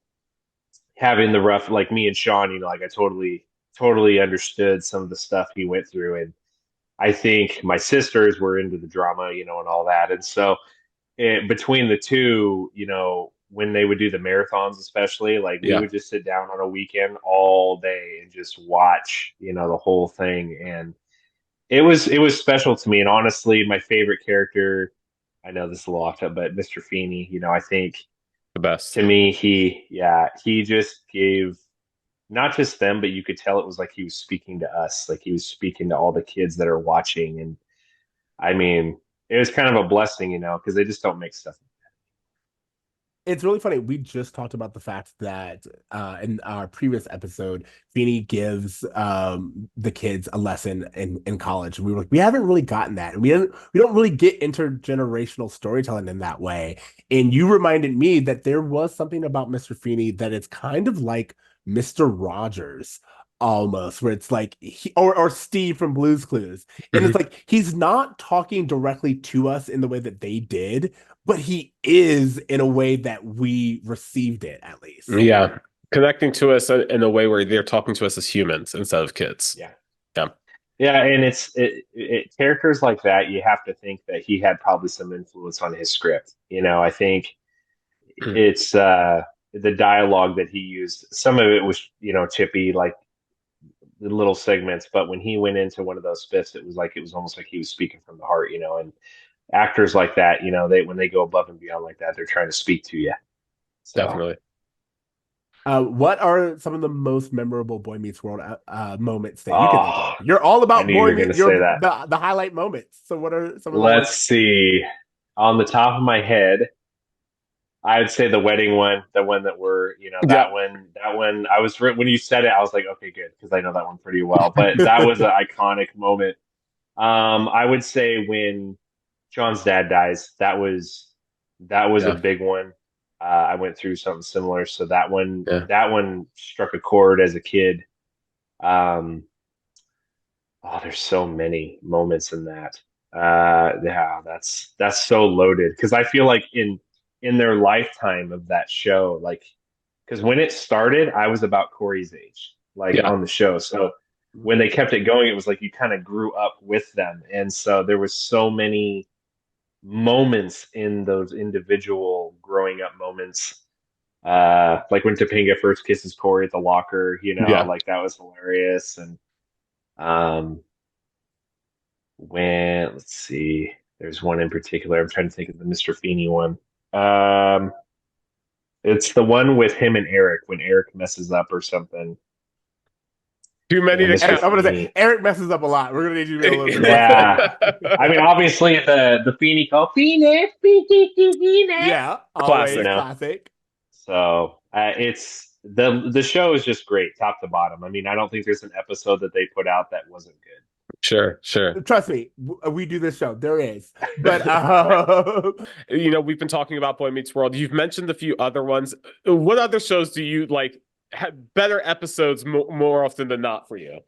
S5: having the rough, like me and Shawn, like I totally understood some of the stuff he went through, and I think my sisters were into the drama, and all that, and so between the two, when they would do the marathons, especially, like we
S2: Yeah.
S5: would just sit down on a weekend all day and just watch, the whole thing. And it was special to me. And honestly, my favorite character, I know this is a little off top, but Mr. Feeney, I think
S2: The best.
S5: to me, he just gave not just them, but you could tell it was like he was speaking to us, like he was speaking to all the kids that are watching. And I mean, it was kind of a blessing, because they just don't make stuff.
S3: It's really funny. We just talked about the fact that in our previous episode, Feeny gives the kids a lesson in college. We were like, we haven't really gotten that, and we don't really get intergenerational storytelling in that way. And you reminded me that there was something about Mr. Feeny that it's kind of like Mr. Rogers almost, where it's like or Steve from Blue's Clues, and it's like he's not talking directly to us in the way that they did, but he is in a way that we received it, at least.
S2: Yeah. Connecting to us in a way where they're talking to us as humans instead of kids.
S5: Yeah.
S2: Yeah.
S5: Yeah. And it characters like that, you have to think that he had probably some influence on his script. I think it's the dialogue that he used. Some of it was, chippy, like the little segments, but when he went into one of those spiffs, it was almost like he was speaking from the heart, and actors like that, when they go above and beyond like that, they're trying to speak to you. So.
S2: Definitely.
S3: What are some of the most memorable Boy Meets World moments that you can think of? You're all about Boy Meets World, the highlight moments. So what are some of the
S5: Let's see. On the top of my head, I would say the wedding one, the one that we're, that one, when you said it, I was like, okay, good, because I know that one pretty well. But that was an iconic moment. I would say when Shawn's dad dies, that was a big one. I went through something similar, so that one struck a chord as a kid. There's so many moments in that. That's so loaded, because I feel like in their lifetime of that show, like, because when it started, I was about Cory's age, like on the show. So when they kept it going, it was like you kind of grew up with them, and so there was so many moments in those individual growing up moments. Like when Topanga first kisses Cory at the locker, like that was hilarious. And when, let's see, there's one in particular. I'm trying to think of the Mr. Feeney one. It's the one with him and Eric when Eric messes up or something.
S2: Too many to count.
S3: I'm gonna say Eric messes up a lot. We're gonna need you to be a little bit.
S5: Yeah, I mean, obviously the Feeney call, Feeney.
S3: Yeah, always classic.
S5: So it's the show is just great, top to bottom. I mean, I don't think there's an episode that they put out that wasn't good.
S2: Sure.
S3: Trust me, we do this show. There is, but
S2: we've been talking about Boy Meets World. You've mentioned a few other ones. What other shows do you like have better episodes more often than not for you?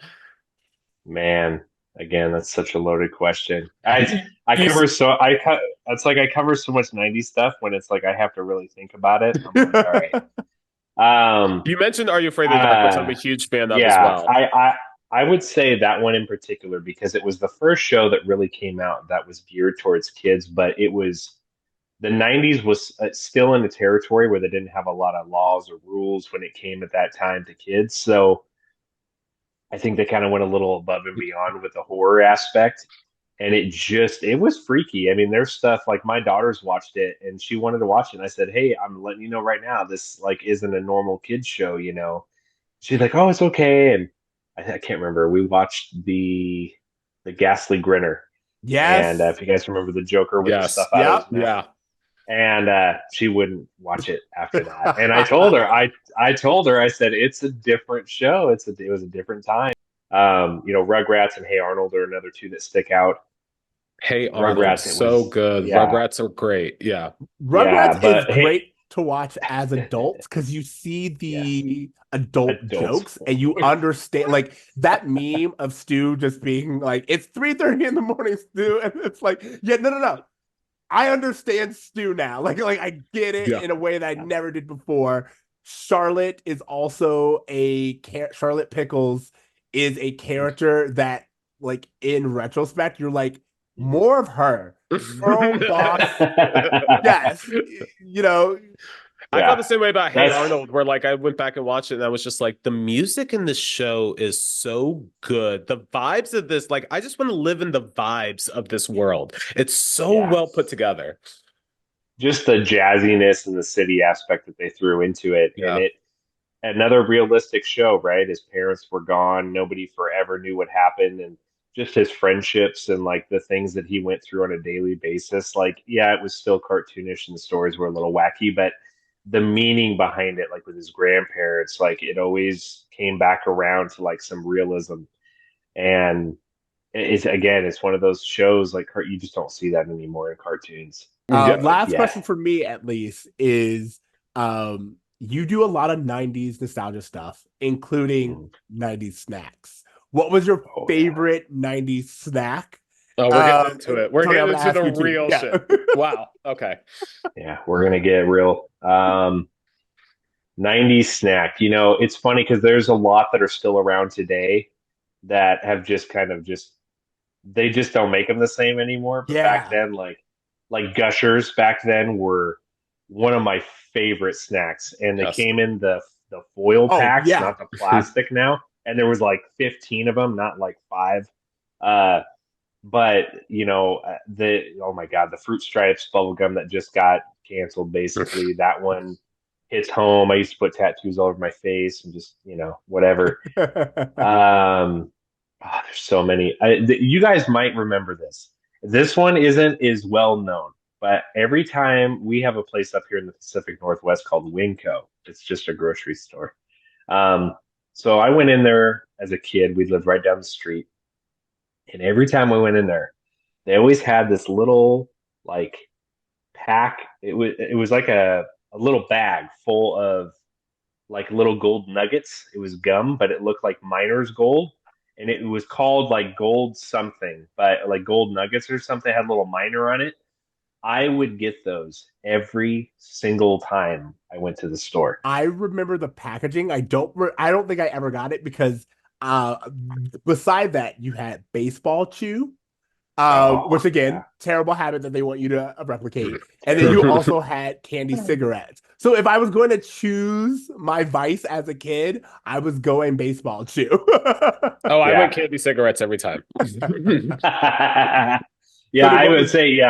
S5: Man, again, that's such a loaded question. I cover so much 90s stuff when it's like I have to really think about it. I'm like, all right.
S2: You mentioned Are You Afraid of the Dark, which I'm a huge fan of as well.
S5: I would say that one in particular because it was the first show that really came out that was geared towards kids, but it was the 90s was still in a territory where they didn't have a lot of laws or rules when it came at that time to kids. So I think they kind of went a little above and beyond with the horror aspect. And it was freaky. I mean, there's stuff like my daughter's watched it and she wanted to watch it. And I said, hey, I'm letting you know right now, this like isn't a normal kids show, She's like, oh, it's okay. And I can't remember. We watched the Ghastly Grinner.
S3: Yes.
S5: And if you guys remember the Joker with the stuff out of his mouth. And she wouldn't watch it after that. And I told her, I said, it's a different show. It was a different time. Rugrats and Hey Arnold are another two that stick out.
S2: Hey Arnold, so good. Yeah. Rugrats are great. Yeah.
S3: Rugrats is great to watch as adults because you see the adult jokes and you understand like that meme of Stu just being like, it's 3:30 in the morning, Stu. And it's like, no. I understand Stu now. Like I get it in a way that I never did before. Charlotte is also Charlotte Pickles is a character that, like, in retrospect, you're like, more of her. Girl boss. Yes. You know,
S2: I felt the same way about Hey
S5: That's-
S2: Arnold, where like I went back and watched it and I was just like, the music in this show is so good. The vibes of this, like, I just want to live in the vibes of this world. It's so well put together.
S5: Just the jazziness and the city aspect that they threw into it.
S2: Yeah.
S5: And it, another realistic show, right? His parents were gone. Nobody forever knew what happened. And just his friendships and like the things that he went through on a daily basis. Like, yeah, it was still cartoonish and the stories were a little wacky, but the meaning behind it, like with his grandparents, like it always came back around to like some realism. And it's again, it's one of those shows like you just don't see that anymore in cartoons.
S3: Last question for me, at least, is you do a lot of 90s nostalgia stuff, including 90s snacks. What was your favorite 90s snack?
S2: Oh, we're getting into it. We're
S3: Tony,
S2: getting
S3: I'm
S2: into
S3: gonna
S2: the
S3: ask you
S2: real
S3: too.
S2: shit. Wow. Okay.
S5: Yeah, we're gonna get real. 90s snack. You know, it's funny because there's a lot that are still around today that have just kind of just they just don't make them the same anymore. But back then, like Gushers back then were one of my favorite snacks, and they came in the foil packs, not the plastic now. And there was like 15 of them, not like 5. But you know, oh my God, the Fruit Stripes bubblegum that just got canceled, basically. That one hits home. I used to put tattoos all over my face and just, you know, whatever. There's so many. You guys might remember this. This one isn't as well known, but every time we have a place up here in the Pacific Northwest called Winco, it's just a grocery store. So I went in there as a kid. We lived right down the street. And every time we went in there, they always had this little like pack. It was like a little bag full of like little gold nuggets. It was gum, but it looked like miner's gold. And it was called like gold something, but like gold nuggets or something had a little miner on it. I would get those every single time I went to the store.
S3: I remember the packaging. I don't think I ever got it because beside that you had baseball chew, which again, terrible habit that they want you to replicate. And then you also had candy cigarettes. So if I was going to choose my vice as a kid, I was going baseball chew.
S2: I went candy cigarettes every time.
S5: I would say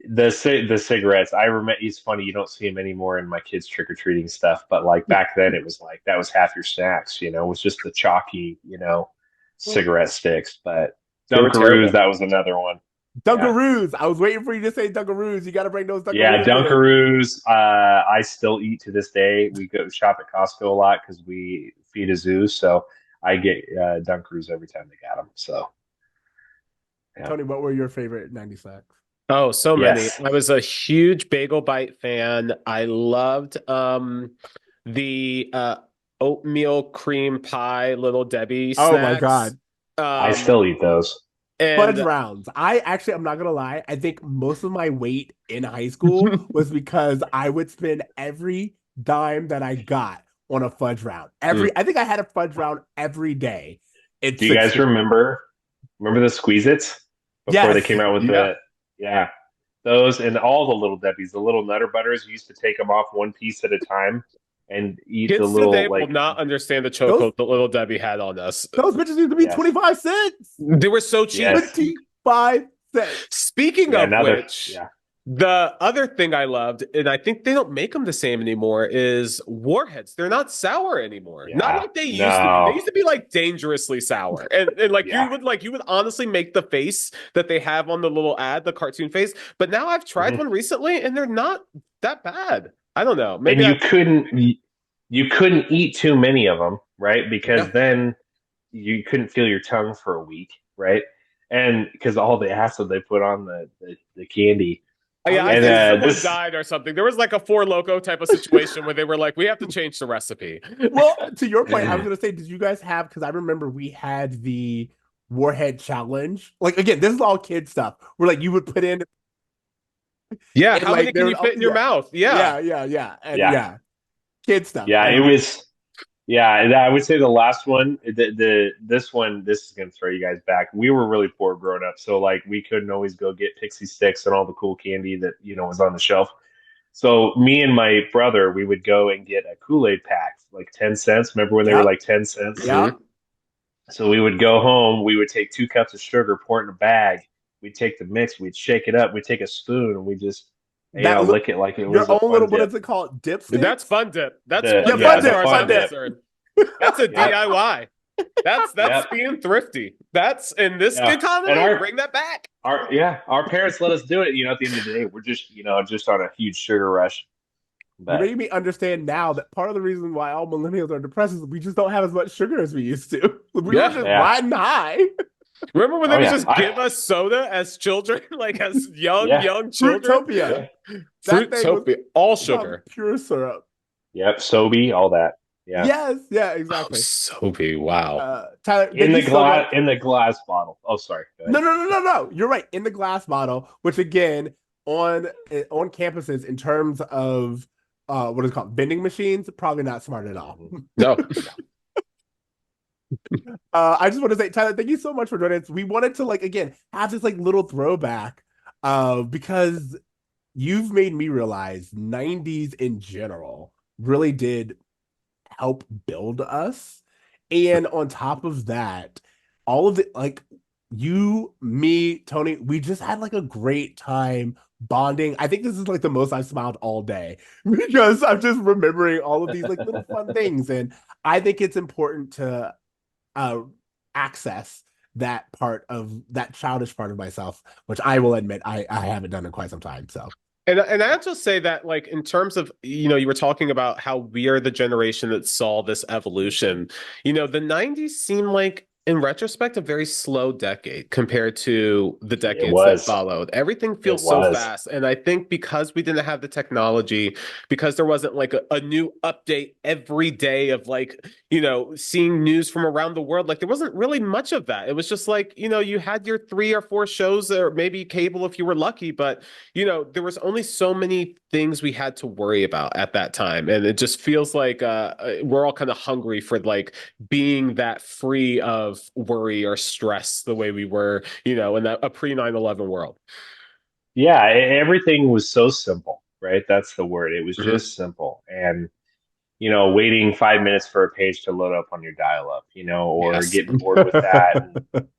S5: the cigarettes. I remember. It's funny you don't see them anymore in my kids' trick or treating stuff, but like back then it was like that was half your snacks. You know, it was just the chalky, you know, cigarette sticks. But Dunkaroos, that was another one.
S3: Dunkaroos. I was waiting for you to say Dunkaroos. You got to bring those Dunkaroos.
S5: Yeah, Dunkaroos. I still eat to this day. We go shop at Costco a lot because we feed a zoo, so I get Dunkaroos every time they got them. So,
S3: Tony, what were your favorite 90s snacks?
S2: Oh, so many. I was a huge Bagel Bite fan. I loved the oatmeal cream pie Little Debbie snacks.
S3: Oh my God.
S5: I still eat those.
S3: Fudge rounds. I'm not gonna lie. I think most of my weight in high school was because I would spend every dime that I got on a fudge round. I think I had a fudge round every day.
S5: Do you guys remember the Squeeze-Its before they came out with those and all the Little Debbies, the little Nutter Butters? You used to take them off one piece at a time and eat
S2: Kids
S5: the little
S2: today
S5: like.
S2: will not understand the chokehold that Little Debbie had on us.
S3: Those bitches used to be 25 cents.
S2: They were so cheap.
S3: 25 cents.
S2: Speaking of which, the other thing I loved, and I think they don't make them the same anymore, is Warheads. They're not sour anymore. Not like they used to be. They used to be like dangerously sour. And like you would honestly make the face that they have on the little ad, the cartoon face. But now I've tried one recently and they're not that bad. I don't know. Maybe
S5: you couldn't eat too many of them, right? Because then you couldn't feel your tongue for a week, right? And because all the acid they put on the candy.
S2: Yeah, I think someone died or something. There was like a Four Loko type of situation where they were like, we have to change the recipe.
S3: Well, to your point, I was going to say, did you guys have, because I remember we had the Warhead Challenge. Like, again, this is all kid stuff. Where like you would put in.
S2: Yeah, how many can you fit in your mouth? Yeah.
S3: And kid stuff.
S5: Yeah, it was. Yeah, and I would say the last one, this is gonna throw you guys back. We were really poor growing up, so like we couldn't always go get Pixie Sticks and all the cool candy that was on the shelf. So me and my brother, we would go and get a Kool-Aid pack, like 10 cents. Remember when they were
S3: Yep.
S5: like 10 cents?
S3: Yep.
S5: So we would go home, we would take 2 cups of sugar, pour it in a bag. We'd take the mix, we'd shake it up, we'd take a spoon, and we just lick it like it was
S3: Your
S5: a
S3: own
S5: fun
S3: little, what
S5: dip.
S3: is it called?
S2: That's
S3: Dipstick?
S2: fun dip. That's
S5: The,
S2: fun
S3: Yeah,
S2: dip
S3: fun
S2: as
S3: dip,
S2: far as
S3: fun
S2: I'm
S3: dip.
S2: concerned. That's a DIY. That's
S5: Yep.
S2: being thrifty. That's in this
S5: Yeah.
S2: economy.
S5: And
S2: Bring that back.
S5: our parents let us do it. At the end of the day, we're just on a huge sugar rush.
S3: You
S5: But
S3: made me understand now that part of the reason why all millennials are depressed is we just don't have as much sugar as we used to. We were
S2: Yeah.
S3: just
S5: Yeah.
S3: riding high.
S2: Remember when they
S5: Oh,
S2: would
S5: yeah.
S2: just give us soda as children, like as young children?
S3: Fruitopia.
S5: yeah.
S3: That thing was
S2: Fruitopia, all sugar.
S3: pure syrup.
S5: Yep, Sobe, all that. Yeah.
S3: Yes, yeah,
S2: Oh,
S3: exactly.
S2: Soapy, wow.
S3: Tyler,
S5: In
S3: thank
S5: the
S3: you so much.
S5: in the glass bottle. Oh, sorry. Go ahead.
S3: No. You're right. In the glass bottle, which again, on campuses, in terms of what is it called, vending machines, probably not smart at all.
S2: No.
S3: I just want to say, Tyler, thank you so much for joining us. We wanted to again have this little throwback, because you've made me realize 90s in general really did help build us. And on top of that, all of it, you, me, Tony, we just had a great time bonding. I think this is the most I've smiled all day because I'm just remembering all of these little fun things. And I think it's important to access that childish part of myself, which I will admit I haven't done in quite some time. So.
S2: And I'll just say that, in terms of, you were talking about how we are the generation that saw this evolution. The 90s seem like, in retrospect, a very slow decade compared to the decades that followed. Everything feels so fast. And I think because we didn't have the technology, because there wasn't a new update every day of seeing news from around the world, there wasn't really much of that. It was just you had your 3 or 4 shows, or maybe cable if you were lucky, but there was only so many things we had to worry about at that time. And it just feels like we're all kind of hungry for being that free of worry or stress the way we were, in a pre 9/11 world.
S5: Yeah, everything was so simple, right? That's the word. It was just simple. And waiting 5 minutes for a page to load up on your dial-up, or getting bored with that. And,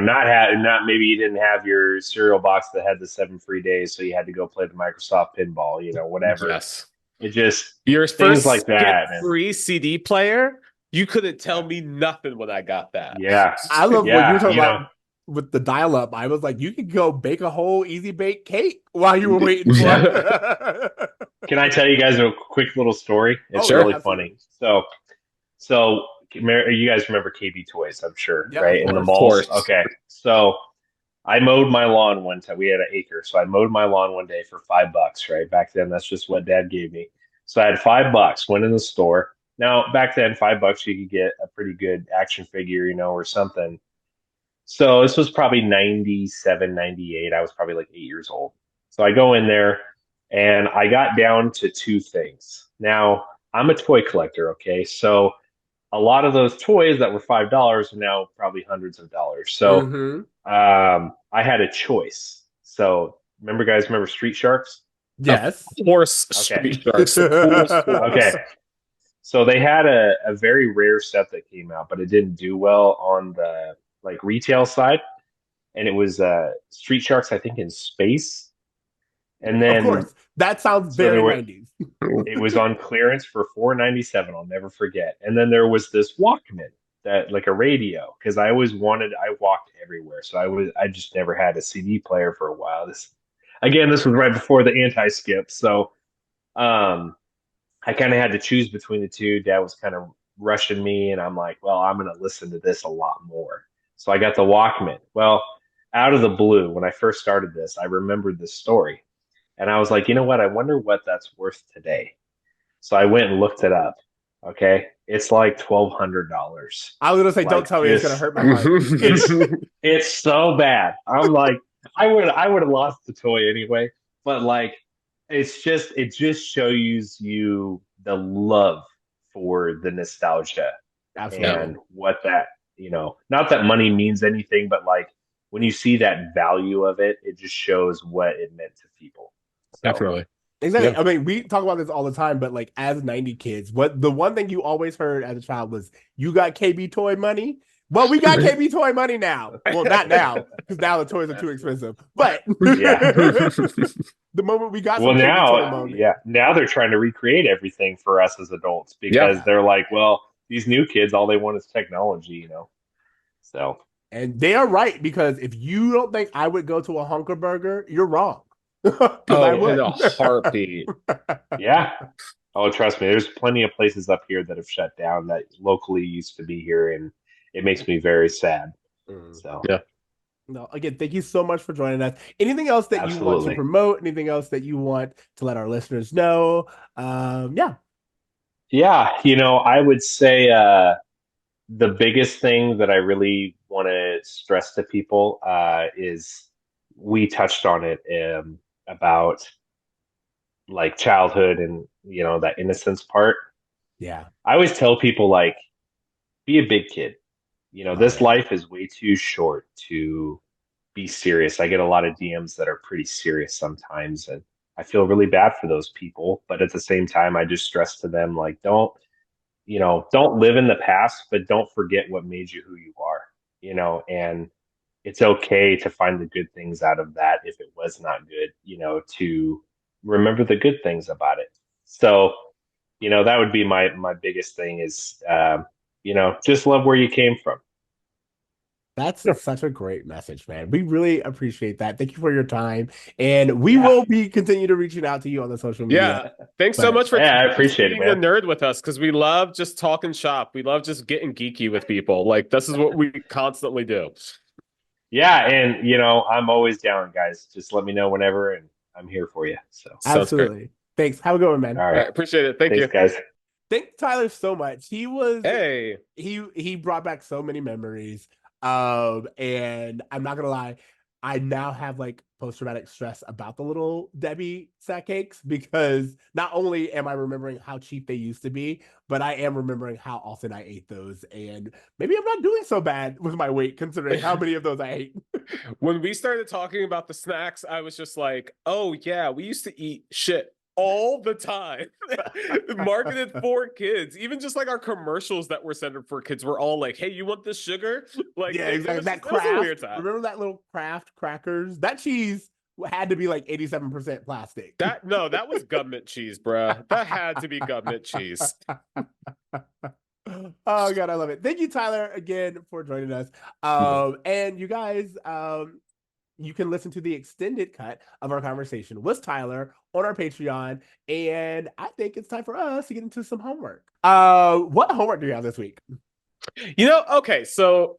S5: not maybe you didn't have your cereal box that had the 7 free days, so you had to go play the Microsoft pinball, whatever.
S2: Yes.
S5: It just
S2: your
S5: things
S2: first
S5: like that.
S2: Free CD player. You couldn't tell me nothing when I got that.
S5: Yeah.
S3: I love what you were talking about with the dial-up. I was you could go bake a whole easy bake cake while you were waiting for it.
S5: Can I tell you guys a quick little story? It's really funny. So you guys remember KB Toys, I'm sure, right? In the malls. Okay. So I mowed my lawn one time. We had an acre. So I mowed my lawn one day for $5, right? Back then, that's just what Dad gave me. So I had $5, went in the store. Now, back then, $5, you could get a pretty good action figure, or something. So this was probably 97, 98. I was probably 8 years old. So I go in there and I got down to 2 things. Now, I'm a toy collector, okay? So a lot of those toys that were $5 are now probably hundreds of dollars. So I had a choice. So remember Street Sharks?
S3: Yes.
S2: Of course,
S5: okay.
S2: Street Sharks.
S5: Okay. So they had a very rare set that came out, but it didn't do well on the retail side. And it was Street Sharks, I think, in space. And then,
S3: of course, that sounds very 90s.
S5: It was on clearance for $4.97. I'll never forget. And then there was this Walkman, that a radio, because I walked everywhere, so I just never had a CD player for a while. This was right before the anti-skip, so I kind of had to choose between the two. Dad was kind of rushing me, and I'm like, well, I'm going to listen to this a lot more. So I got the Walkman. Well, out of the blue, when I first started this, I remembered this story. And I was like, you know what? I wonder what that's worth today. So I went and looked it up. Okay. It's $1,200.
S3: I was going to say, don't tell me it's going to hurt my heart.
S5: It's so bad. I'm like, I would have lost the toy anyway. But it just shows you the love for the nostalgia
S3: Absolutely.
S5: and what that, not that money means anything, but like when you see that value of it, it just shows what it meant to people. So,
S2: Definitely.
S3: Exactly.
S2: Yeah.
S3: I mean, we talk about this all the time, but like as 90 kids, what the one thing you always heard as a child was, you got KB toy money? Well, we got KB toy money now. Well, not now, because now the toys are too expensive. But
S5: Yeah.
S3: the moment we got
S5: well,
S3: some KB toy
S5: now,
S3: money.
S5: now they're trying to recreate everything for us as adults because they're like, well, these new kids, all they want is technology, So.
S3: And they are right, because if you don't think I would go to a Hunker Burger, you're wrong.
S2: I would. In a heartbeat.
S5: Yeah. Oh, trust me, there's plenty of places up here that have shut down that locally used to be here, and it makes me very sad. So
S2: yeah.
S3: No, again, thank you so much for joining us. Anything else that you want to promote? Anything else that you want to let our listeners know? Yeah.
S5: Yeah, I would say the biggest thing that I really want to stress to people is we touched on it about like childhood and that innocence part.
S3: Yeah.
S5: I always tell people like be a big kid. This life is way too short to be serious. I get a lot of DMs that are pretty serious sometimes, and I feel really bad for those people, but at the same time I just stress to them like don't live in the past, but don't forget what made you who you are, and it's okay to find the good things out of that if it was not good, to remember the good things about it. So, that would be my biggest thing is, just love where you came from.
S3: That's such a great message, man. We really appreciate that. Thank you for your time. And we will be continue to reaching out to you on the social media.
S2: Yeah. Thanks so much for
S5: I appreciate
S2: being a nerd with us, because we love just talking shop. We love just getting geeky with people. Like, this is what we constantly do.
S5: Yeah, and I'm always down, guys. Just let me know whenever, and I'm here for you. So
S3: absolutely. Thanks. Have a good one, man.
S5: All right.
S2: Appreciate it. Thanks, you
S5: guys.
S3: Thank Tyler so much. He was
S2: he
S3: brought back so many memories. And I'm not gonna lie, I now have like post-traumatic stress about the little Debbie sack cakes, because not only am I remembering how cheap they used to be, but I am remembering how often I ate those, and maybe I'm not doing so bad with my weight considering how many of those I ate.
S2: When we started talking about the snacks, I was just like, oh yeah, we used to eat shit all the time. Marketed for kids. Even just like our commercials that were centered for kids were all like, hey, you want this sugar? Like,
S3: yeah, exactly. That Kraft, was a weird time. Remember that little Kraft crackers? That cheese had to be like 87% plastic.
S2: That was government cheese, bruh. That had to be government cheese.
S3: Oh God, I love it. Thank you, Tyler, again for joining us. And you guys, you can listen to the extended cut of our conversation with Tyler on our Patreon. And I think it's time for us to get into some homework. What homework do you have this week?
S2: Okay, so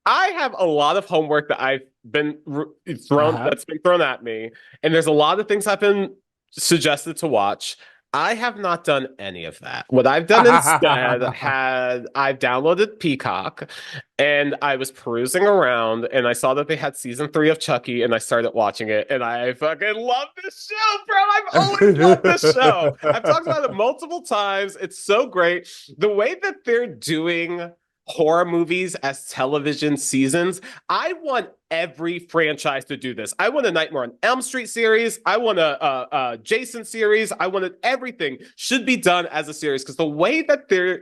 S2: I have a lot of homework that I've been that's been thrown at me. And there's a lot of things I've been suggested to watch. I have not done any of that. What I've done instead I've downloaded Peacock, and I was perusing around, and I saw that they had season 3 of Chucky, and I started watching it, and I fucking love this show, bro. I've always loved this show. I've talked about it multiple times. It's so great. The way that they're doing horror movies as television seasons, I want every franchise to do this. I want a Nightmare on Elm Street series. I want a Jason series. I want everything should be done as a series, because the way that they're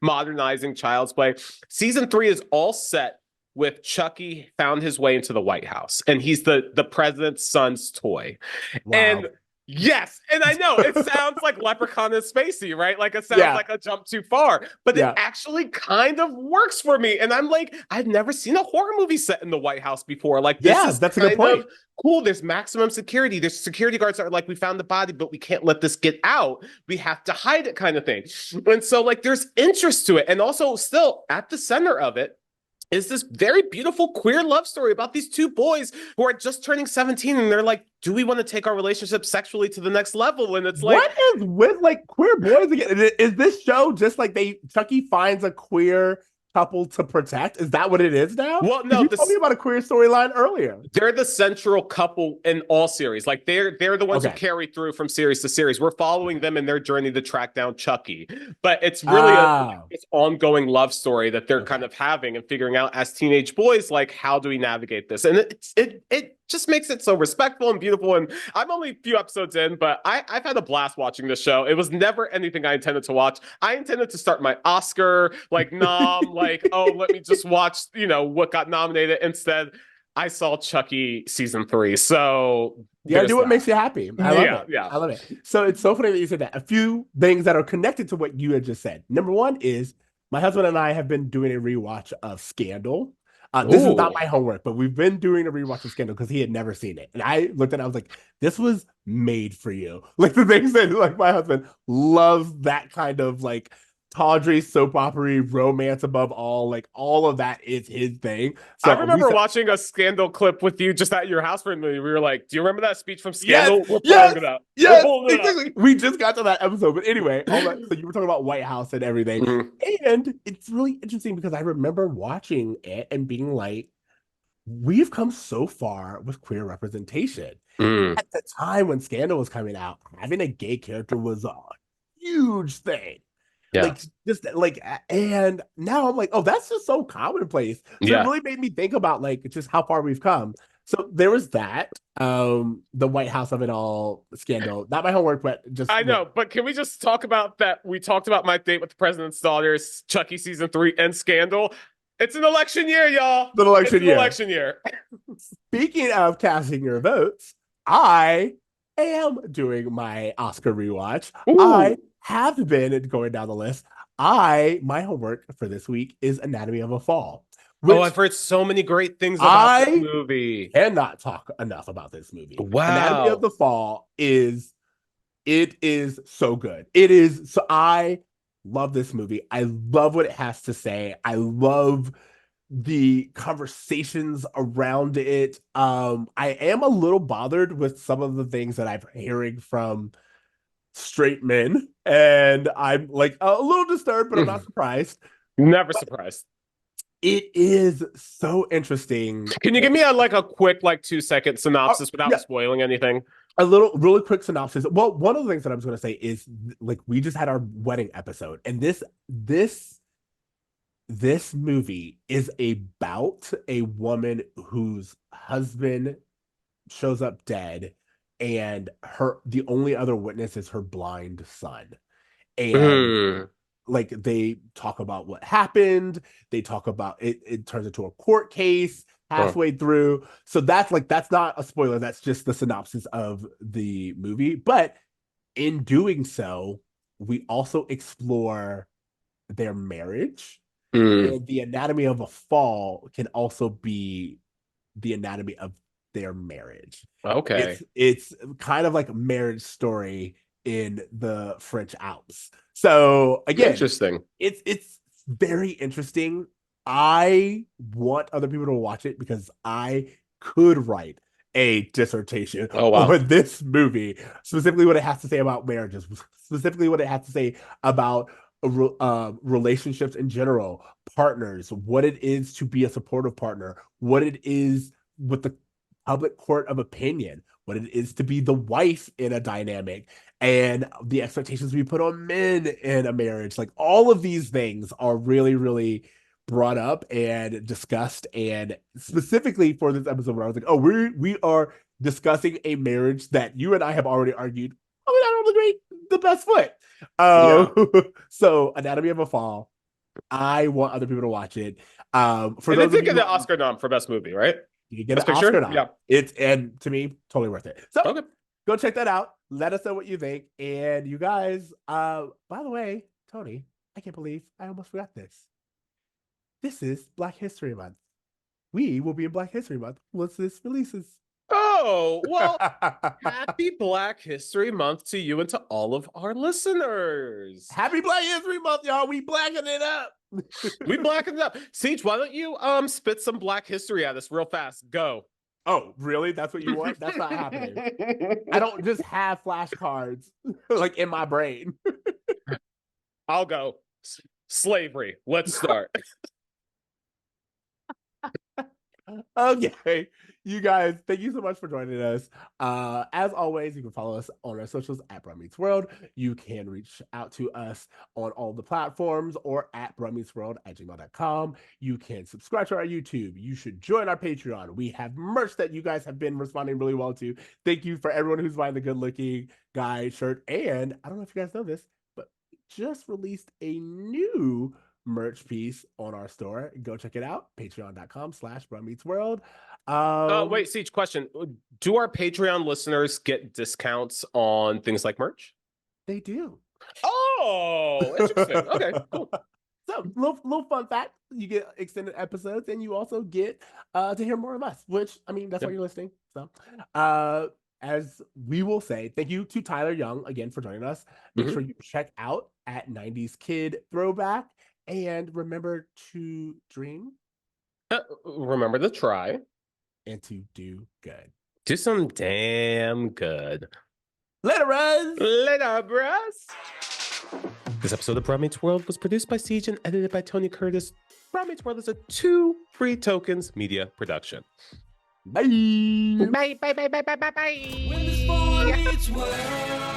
S2: modernizing Child's Play, season 3 is all set with Chucky found his way into the White House, and he's the president's son's toy. Wow. And yes, and I know it sounds like Leprechaun and Spacey, right? Like it sounds like a jump too far, but it actually kind of works for me. And I'm like, I've never seen a horror movie set in the White House before. Like, this is that's a good point. Cool. There's maximum security. There's security guards that are like, we found the body, but we can't let this get out. We have to hide it, kind of thing. And so, like, there's interest to it, and also still at the center of it is this very beautiful queer love story about these two boys who are just turning 17, and they're like, do we want to take our relationship sexually to the next level? And it's like,
S3: what is with like queer boys again? Is this show just like Chucky finds a queer couple to protect? Is that what it is now?
S2: Well, no,
S3: You told me about a queer storyline earlier.
S2: they're the central couple in all series. Like they're the ones who carry through from series to series. We're following them in their journey to track down Chucky. But it's really this ongoing love story that they're kind of having and figuring out as teenage boys, like, how do we navigate this? And it just makes it so respectful and beautiful. And I'm only a few episodes in, but I've had a blast watching this show. It was never anything I intended to watch. I intended to start my Oscar like nom, like, oh, let me just watch, what got nominated. Instead, I saw Chucky season 3. So
S3: yeah, do what makes you happy. I love it.
S2: Yeah.
S3: I love it. So it's so funny that you said that. A few things that are connected to what you had just said. Number one is my husband and I have been doing a rewatch of Scandal. This is not my homework, but we've been doing a rewatch of Scandal because he had never seen it. And I looked at it, I was like, this was made for you. Like the things that like my husband loves that kind of like tawdry, soap opera, romance above all. Like all of that is his thing. So
S2: I remember watching a Scandal clip with you just at your house for a movie. We were like, do you remember that speech from Scandal? We're pulling it up.
S3: Yes, exactly. We just got to that episode. But anyway, so you were talking about White House and everything. Mm-hmm. And it's really interesting because I remember watching it and being like, we've come so far with queer representation. At the time when Scandal was coming out, having a gay character was a huge thing.
S2: Yeah.
S3: And now I'm like, oh, that's just so commonplace. So it really made me think about like just how far we've come. So there was that, the White House of it all Scandal. Not my homework, but just
S2: I know, but can we just talk about that? We talked about My Date with the President's Daughter, Chucky season 3, and Scandal. It's an election year, y'all.
S3: It's an
S2: election year.
S3: Speaking of casting your votes, I am doing my Oscar rewatch. Ooh. I have been going down the list. My homework for this week is Anatomy of a Fall.
S2: I've heard so many great things about this movie.
S3: Cannot talk enough about this movie.
S2: Wow.
S3: Anatomy of the Fall is so good. I love this movie. I love what it has to say. I love the conversations around it. I am a little bothered with some of the things that I'm hearing from straight men, and I'm like a little disturbed, but I'm not surprised.
S2: Never surprised.
S3: It is so interesting.
S2: Can you give me a quick 2-second synopsis without spoiling anything?
S3: A really quick synopsis. Well, one of the things that I was going to say is like we just had our wedding episode, and this movie is about a woman whose husband shows up dead, and the only other witness is her blind son. And like they talk about what happened. They talk about it turns into a court case halfway through. So that's not a spoiler. That's just the synopsis of the movie. But in doing so, we also explore their marriage. And the anatomy of a fall can also be the anatomy of their marriage.
S2: Okay.
S3: It's kind of like a marriage story in the French Alps. So again,
S2: interesting.
S3: It's very interesting. I want other people to watch it because I could write a dissertation on this movie, specifically what it has to say about marriages, specifically what it has to say about relationships in general, partners, what it is to be a supportive partner, what it is with the public court of opinion, what it is to be the wife in a dynamic, and the expectations we put on men in a marriage. Like all of these things are really, really brought up and discussed. And specifically for this episode, where I was like, oh, we are discussing a marriage that you and I have already argued, I don't agree, the best foot. So Anatomy of a Fall, I want other people to watch it.
S2: And they did get the Oscar nom for best movie, right?
S3: You get an Oscar nom. Yeah. And to me, totally worth it. So go check that out. Let us know what you think. And you guys, by the way, Tony, I can't believe I almost forgot this. This is Black History Month. We will be in Black History Month once this releases.
S2: Oh, well, happy Black History Month to you and to all of our listeners.
S3: Happy Black History Month, y'all. We blacking it up.
S2: We blacking it up. Ceej, why don't you spit some Black history at us real fast? Go.
S3: Oh, really? That's what you want? That's not happening. I don't just have flashcards like in my brain.
S2: I'll go. Slavery. Let's start.
S3: Okay, you guys, thank you so much for joining us. As always, you can follow us on our socials at Bro Meets World. You can reach out to us on all the platforms or at bromeetsworld@gmail.com. You can subscribe to our YouTube. You should join our Patreon. We have merch that you guys have been responding really well to. Thank you for everyone who's buying the good looking guy shirt. And I don't know if you guys know this, but we just released a new merch piece on our store. Go check it out. Patreon.com/bromeetsworld.
S2: Wait, Ceej, question. Do our Patreon listeners get discounts on things like merch?
S3: They do.
S2: Oh, interesting. Okay, cool.
S3: So, little fun fact: you get extended episodes, and you also get to hear more of us. Which, I mean, that's why you're listening. So, as we will say, thank you to Tyler Young again for joining us. Make sure you check out at 90s Kid Throwback, and remember to dream,
S2: Remember to try,
S3: and to do good.
S2: do some damn good.
S3: Later, Ruz.
S2: Later, bros. This episode of Bro Meets World was produced by Ceej and edited by Tony Curtis. Bro Meets World is a 2 free tokens media production.
S3: Bye.
S2: Bye, bye, bye, bye, bye, bye, bye.
S4: When this boy meets world.